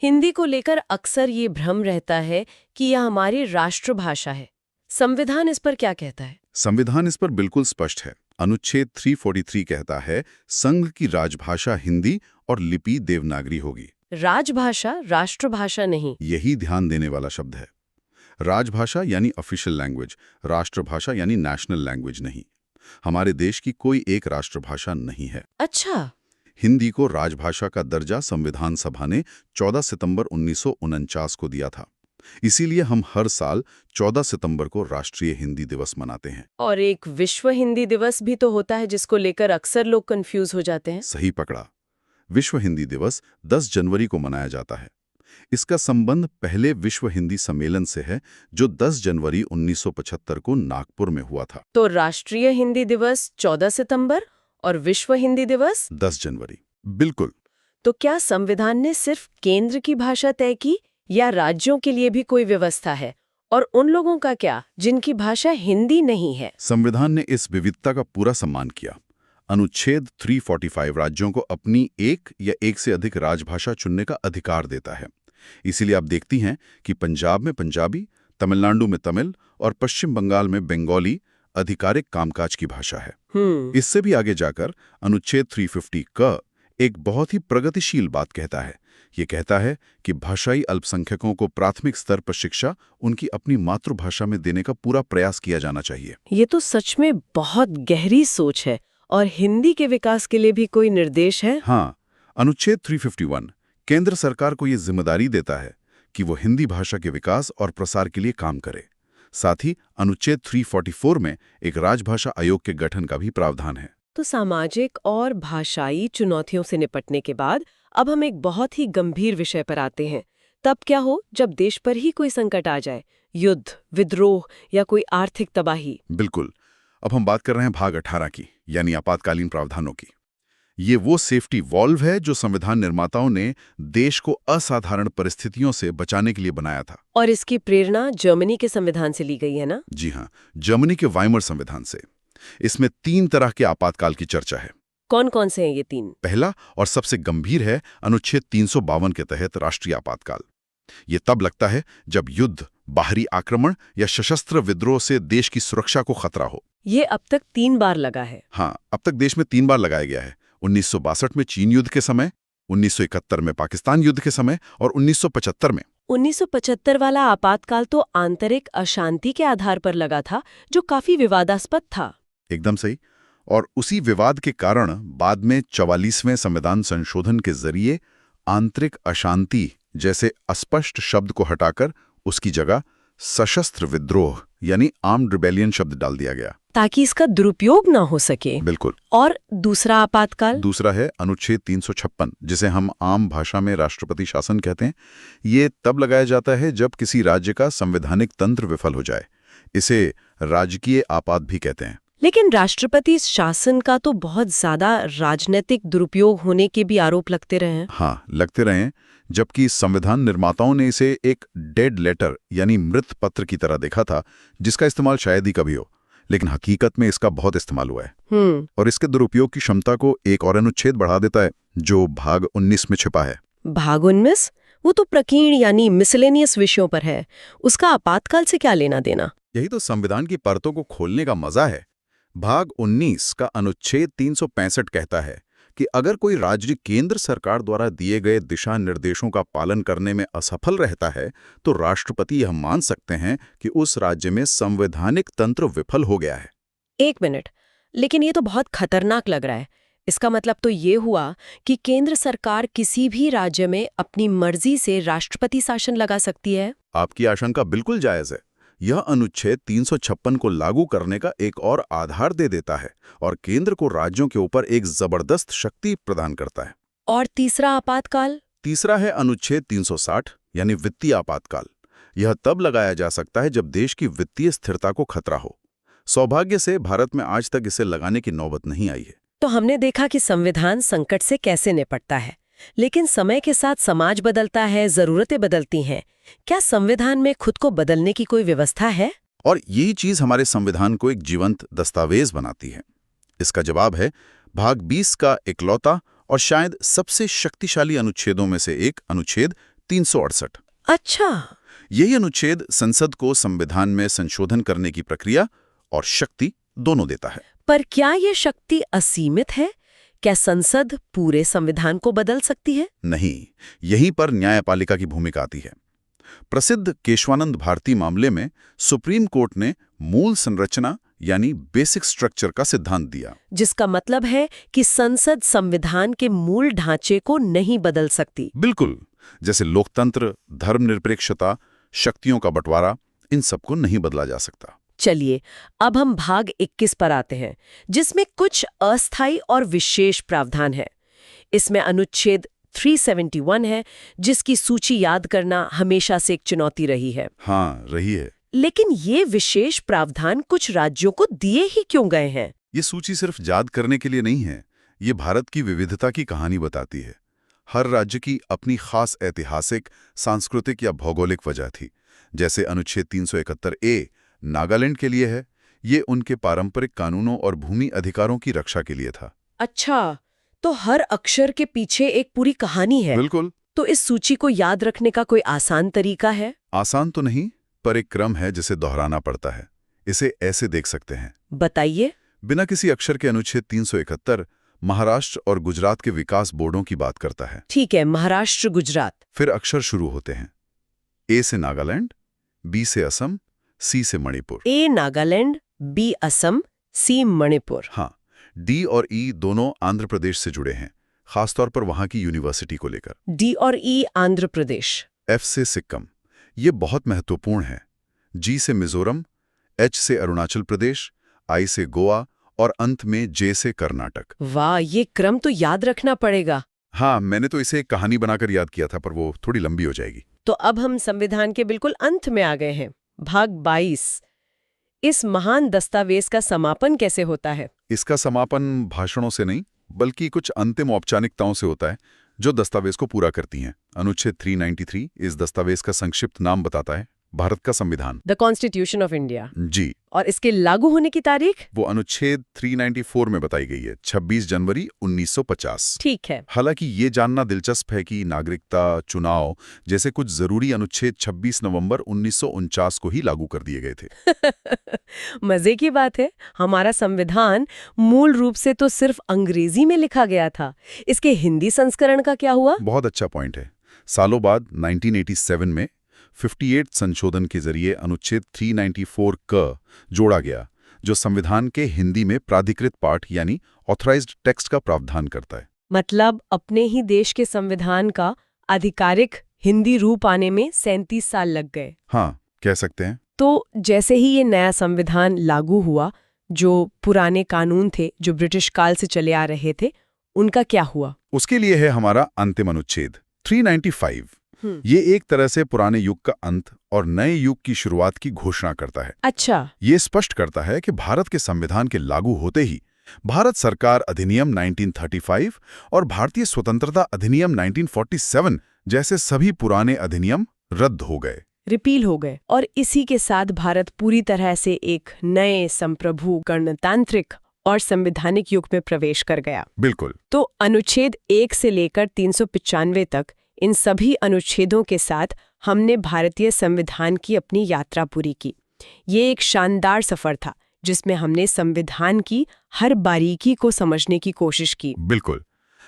हिंदी को लेकर अक्सर ये भ्रम रहता है कि यह हमारी राष्ट्रभाषा है। संविधान इस पर क्या कहता है? संविधान इस पर बिल्कुल स्पष्ट है। अनुच्छेद 343 कहता है, संघ की राजभाषा हिंदी और लिपि देवनागरी होगी। राजभाषा, राष्ट्रभाषा नहीं। यही ध्यान देने वाला शब्द है। राजभाषा यानी ऑफिशियल लैंग्वेज, राष्ट्रभाषा यानी नेशनल लैंग्वेज नहीं। हमारे देश की कोई एक राष्ट्रभाषा नहीं है। अच्छा। हिंदी को राजभाषा का दर्जा संविधान सभा ने 14 सितंबर 1949 को दिया था। इसीलिए हम हर साल 14 सितंबर को राष्ट्रीय हिंदी दिवस मनाते हैं। और एक विश्व हिंदी दिवस भी तो होता है, जिसको लेकर अक्सर लोग कंफ्यूज हो जाते हैं। सही पकड़ा। विश्व हिंदी दिवस 10 जनवरी को मनाया जाता है। इसका संबंध पहले विश्व हिंदी सम्मेलन से है, जो 10 जनवरी 1975 को नागपुर में हुआ था। तो राष्ट्रीय हिंदी दिवस 14 सितंबर और विश्व हिंदी दिवस 10 जनवरी। बिल्कुल। तो क्या संविधान ने सिर्फ केंद्र की भाषा तय की या राज्यों के लिए भी कोई व्यवस्था है? और उन लोगों का क्या जिनकी भाषा हिंदी नहीं है? संविधान ने इस विविधता का पूरा सम्मान किया। अनुच्छेद 345 राज्यों को अपनी एक या एक से अधिक राजभाषा चुनने का अधिकार देता है। इसीलिए आप देखती हैं कि पंजाब में पंजाबी, तमिलनाडु में तमिल और पश्चिम बंगाल में बंगाली आधिकारिक कामकाज की भाषा है। इससे भी आगे जाकर अनुच्छेद 350 क एक बहुत ही प्रगतिशील बात कहता है। ये कहता है कि भाषाई अल्पसंख्यकों को प्राथमिक स्तर पर शिक्षा उनकी अपनी मातृभाषा में देने का पूरा प्रयास किया जाना चाहिए। ये तो सच में बहुत गहरी सोच है। और हिंदी के विकास के लिए भी कोई निर्देश है? हाँ, अनुच्छेद 351 केंद्र सरकार को ये जिम्मेदारी देता है कि वो हिंदी भाषा के विकास और प्रसार के लिए काम करे। साथ ही अनुच्छेद 344 में एक राजभाषा आयोग के गठन का भी प्रावधान है। तो सामाजिक और भाषाई चुनौतियों से निपटने के बाद अब हम एक बहुत ही गंभीर विषय पर आते हैं। तब क्या हो जब देश पर ही कोई संकट आ जाए, युद्ध, विद्रोह या कोई आर्थिक तबाही? बिल्कुल। अब हम बात कर रहे हैं भाग 18 की, यानी आपातकालीन प्रावधानों की। ये वो सेफ्टी वॉल्व है जो संविधान निर्माताओं ने देश को असाधारण परिस्थितियों से बचाने के लिए बनाया था। और इसकी प्रेरणा जर्मनी के संविधान से ली गई है ना? जी हाँ, जर्मनी के वाइमर संविधान से। इसमें 3 तरह के आपातकाल की चर्चा है। कौन कौन से हैं ये 3? पहला और सबसे गंभीर है अनुच्छेद 352 के तहत राष्ट्रीय आपातकाल। ये तब लगता है जब युद्ध, बाहरी आक्रमण या सशस्त्र विद्रोह से देश की सुरक्षा को खतरा हो। ये अब तक 3 बार लगा है। हाँ, अब तक देश में 3 बार लगाया गया है। 1962 में चीन युद्ध के समय, 1971 में पाकिस्तान युद्ध के समय और 1975 में। 1975 वाला आपातकाल तो आंतरिक अशांति के आधार पर लगा था, जो काफी विवादास्पद था। एकदम सही। और उसी विवाद के कारण बाद में 44वें संविधान संशोधन के जरिए आंतरिक अशांति जैसे अस्पष्ट शब्द को हटाकर उसकी जगह सशस्त्र विद्रोह यानी आर्म्ड रिबेलियन शब्द डाल दिया गया, ताकि इसका दुरुपयोग ना हो सके। बिल्कुल। और दूसरा आपातकाल? दूसरा है अनुच्छेद 356, जिसे हम आम भाषा में राष्ट्रपति शासन कहते हैं। ये तब लगाया जाता है जब किसी राज्य का संवैधानिक तंत्र विफल हो जाए। इसे राजकीय आपात भी कहते हैं। लेकिन राष्ट्रपति शासन का तो बहुत ज्यादा राजनीतिक दुरुपयोग होने के भी आरोप लगते रहे हैं। हाँ, लगते रहे हैं, जबकि संविधान निर्माताओं ने इसे एक डेड लेटर यानी मृत पत्र की तरह देखा था, जिसका इस्तेमाल शायद ही कभी हो। लेकिन हकीकत में इसका बहुत इस्तेमाल हुआ है। और इसके दुरुपयोग की क्षमता को एक और अनुच्छेद बढ़ा देता है, जो भाग 19 में छिपा है। भाग 19? वो तो प्रकीर्ण यानी मिसलेनियस विषयों पर है। उसका आपातकाल से क्या लेना देना? यही तो संविधान की परतों को खोलने का मजा है। भाग 19 का अनुच्छेद 365 कहता है कि अगर कोई राज्य केंद्र सरकार द्वारा दिए गए दिशा निर्देशों का पालन करने में असफल रहता है तो राष्ट्रपति यह मान सकते हैं कि उस राज्य में संवैधानिक तंत्र विफल हो गया है। 1 मिनट, लेकिन ये तो बहुत खतरनाक लग रहा है। इसका मतलब तो ये हुआ कि केंद्र सरकार किसी भी राज्य में अपनी मर्जी से राष्ट्रपति शासन लगा सकती है। आपकी आशंका बिल्कुल जायज है। यह अनुच्छेद 356 को लागू करने का एक और आधार दे देता है और केंद्र को राज्यों के ऊपर एक जबरदस्त शक्ति प्रदान करता है। और तीसरा आपातकाल? तीसरा है अनुच्छेद 360 यानी वित्तीय आपातकाल। यह तब लगाया जा सकता है जब देश की वित्तीय स्थिरता को खतरा हो। सौभाग्य से भारत में आज तक इसे लगाने की नौबत नहीं आई है। तो हमने देखा कि संविधान संकट से कैसे निपटता है, लेकिन समय के साथ समाज बदलता है, जरूरतें बदलती हैं। क्या संविधान में खुद को बदलने की कोई व्यवस्था है? और यही चीज हमारे संविधान को एक जीवंत दस्तावेज बनाती है। इसका जवाब है भाग 20 का इकलौता और शायद सबसे शक्तिशाली अनुच्छेदों में से एक अनुच्छेद 368। अच्छा, यही अनुच्छेद संसद को संविधान में संशोधन करने की प्रक्रिया और शक्ति दोनों देता है। पर क्या ये शक्ति असीमित है? क्या संसद पूरे संविधान को बदल सकती है? नहीं, यहीं पर न्यायपालिका की भूमिका आती है। प्रसिद्ध केशवानंद भारती मामले में सुप्रीम कोर्ट ने मूल संरचना यानी बेसिक स्ट्रक्चर का सिद्धांत दिया, जिसका मतलब है कि संसद संविधान के मूल ढांचे को नहीं बदल सकती। बिल्कुल, जैसे लोकतंत्र, धर्मनिरपेक्षता, शक्तियों का बंटवारा, इन सबको नहीं बदला जा सकता। चलिए, अब हम भाग 21 पर आते हैं, जिसमें कुछ अस्थायी और विशेष प्रावधान है। इसमें अनुच्छेद 371 है, जिसकी सूची याद करना हमेशा से एक चुनौती रही है। हाँ, रही है। लेकिन ये विशेष प्रावधान कुछ राज्यों को दिए ही क्यों गए हैं? ये सूची सिर्फ याद करने के लिए नहीं है, ये भारत की विविधता की कहानी बताती है। हर राज्य की अपनी खास ऐतिहासिक, सांस्कृतिक या भौगोलिक वजह थी। जैसे अनुच्छेद 371A नागालैंड के लिए है, ये उनके पारंपरिक कानूनों और भूमि अधिकारों की रक्षा के लिए था। अच्छा, तो हर अक्षर के पीछे एक पूरी कहानी है। बिल्कुल। तो इस सूची को याद रखने का कोई आसान तरीका है? आसान तो नहीं, पर एक क्रम है जिसे दोहराना पड़ता है। इसे ऐसे देख सकते हैं। बताइए। बिना किसी अक्षर के अनुच्छेद 371 महाराष्ट्र और गुजरात के विकास बोर्डों की बात करता है। ठीक है, महाराष्ट्र, गुजरात। फिर अक्षर शुरू होते हैं। ए से नागालैंड, बी से असम, सी से मणिपुर। ए नागालैंड, बी असम, सी मणिपुर। हाँ, डी और ई दोनों आंध्र प्रदेश से जुड़े हैं, खासतौर पर वहां की यूनिवर्सिटी को लेकर। डी और ई आंध्र प्रदेश। एफ से सिक्किम, ये बहुत महत्वपूर्ण है। जी से मिजोरम, एच से अरुणाचल प्रदेश, आई से गोवा और अंत में जे से कर्नाटक। वाह, ये क्रम तो याद रखना पड़ेगा। हाँ, मैंने तो इसे एक कहानी बनाकर याद किया था, पर वो थोड़ी लंबी हो जाएगी। तो अब हम संविधान के बिल्कुल अंत में आ गए हैं। भाग 22। इस महान दस्तावेज का समापन कैसे होता है? इसका समापन भाषणों से नहीं, बल्कि कुछ अंतिम औपचारिकताओं से होता है जो दस्तावेज को पूरा करती हैं। अनुच्छेद 393 इस दस्तावेज का संक्षिप्त नाम बताता है, भारत का संविधान, द कॉन्स्टिट्यूशन ऑफ इंडिया। जी। और इसके लागू होने की तारीख? वो अनुच्छेद 394 में बताई गई है, 26 जनवरी 1950। ठीक है। हालांकि ये जानना दिलचस्प है कि नागरिकता, चुनाव जैसे कुछ जरूरी अनुच्छेद 26 नवंबर 1949 को ही लागू कर दिए गए थे। मजे की बात है, हमारा संविधान मूल रूप से तो सिर्फ अंग्रेजी में लिखा गया था। इसके हिंदी संस्करण का क्या हुआ? बहुत अच्छा पॉइंट है। सालों बाद 1987 में 58 संशोधन के जरिए अनुच्छेद 394 क जोड़ा गया, जो संविधान के हिंदी में प्राधिकृत पाठ यानी ऑथराइज्ड टेक्स्ट का प्रावधान करता है। मतलब अपने ही देश के संविधान का आधिकारिक हिंदी रूप आने में 37 साल लग गए। हाँ, कह सकते हैं। तो जैसे ही ये नया संविधान लागू हुआ, जो पुराने कानून थे जो ब्रिटिश काल से चले आ रहे थे, उनका क्या हुआ? उसके लिए है हमारा अंतिम अनुच्छेद 395। ये एक तरह से पुराने युग का अंत और नए युग की शुरुआत की घोषणा करता है। अच्छा। ये स्पष्ट करता है कि भारत के संविधान के लागू होते ही भारत सरकार अधिनियम 1935 और भारतीय स्वतंत्रता अधिनियम 1947 जैसे सभी पुराने अधिनियम रद्द हो गए, रिपील हो गए, और इसी के साथ भारत पूरी तरह से एक नए संप्रभु, गणतांत्रिक और संवैधानिक युग में प्रवेश कर गया। बिल्कुल। तो अनुच्छेद 1 से लेकर 395 तक इन सभी अनुच्छेदों के साथ हमने भारतीय संविधान की अपनी यात्रा पूरी की। ये एक शानदार सफर था, जिसमें हमने संविधान की हर बारीकी को समझने की कोशिश की। बिल्कुल।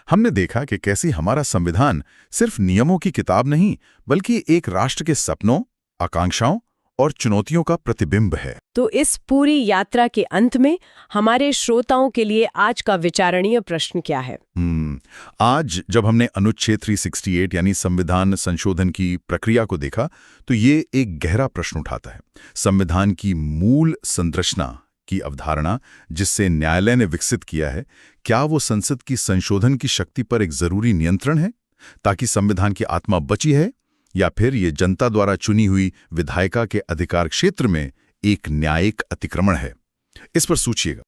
हमने देखा कि कैसे हमारा संविधान सिर्फ नियमों की किताब नहीं, बल्कि एक राष्ट्र के सपनों, आकांक्षाओं और चुनौतियों का प्रतिबिंब है। तो इस पूरी यात्रा के अंत में हमारे श्रोताओं के लिए आज का विचारणीय प्रश्न क्या है? आज जब हमने अनुच्छेद 368 यानी संविधान संशोधन की प्रक्रिया को देखा, तो ये एक गहरा प्रश्न उठाता है। संविधान की मूल संरचना की अवधारणा जिससे न्यायालय ने विकसित किया है, क्या वो संसद की संशोधन की शक्ति पर एक जरूरी नियंत्रण है ताकि संविधान की आत्मा बची है, या फिर ये जनता द्वारा चुनी हुई विधायिका के अधिकार क्षेत्र में एक न्यायिक अतिक्रमण है? इस पर सोचिएगा।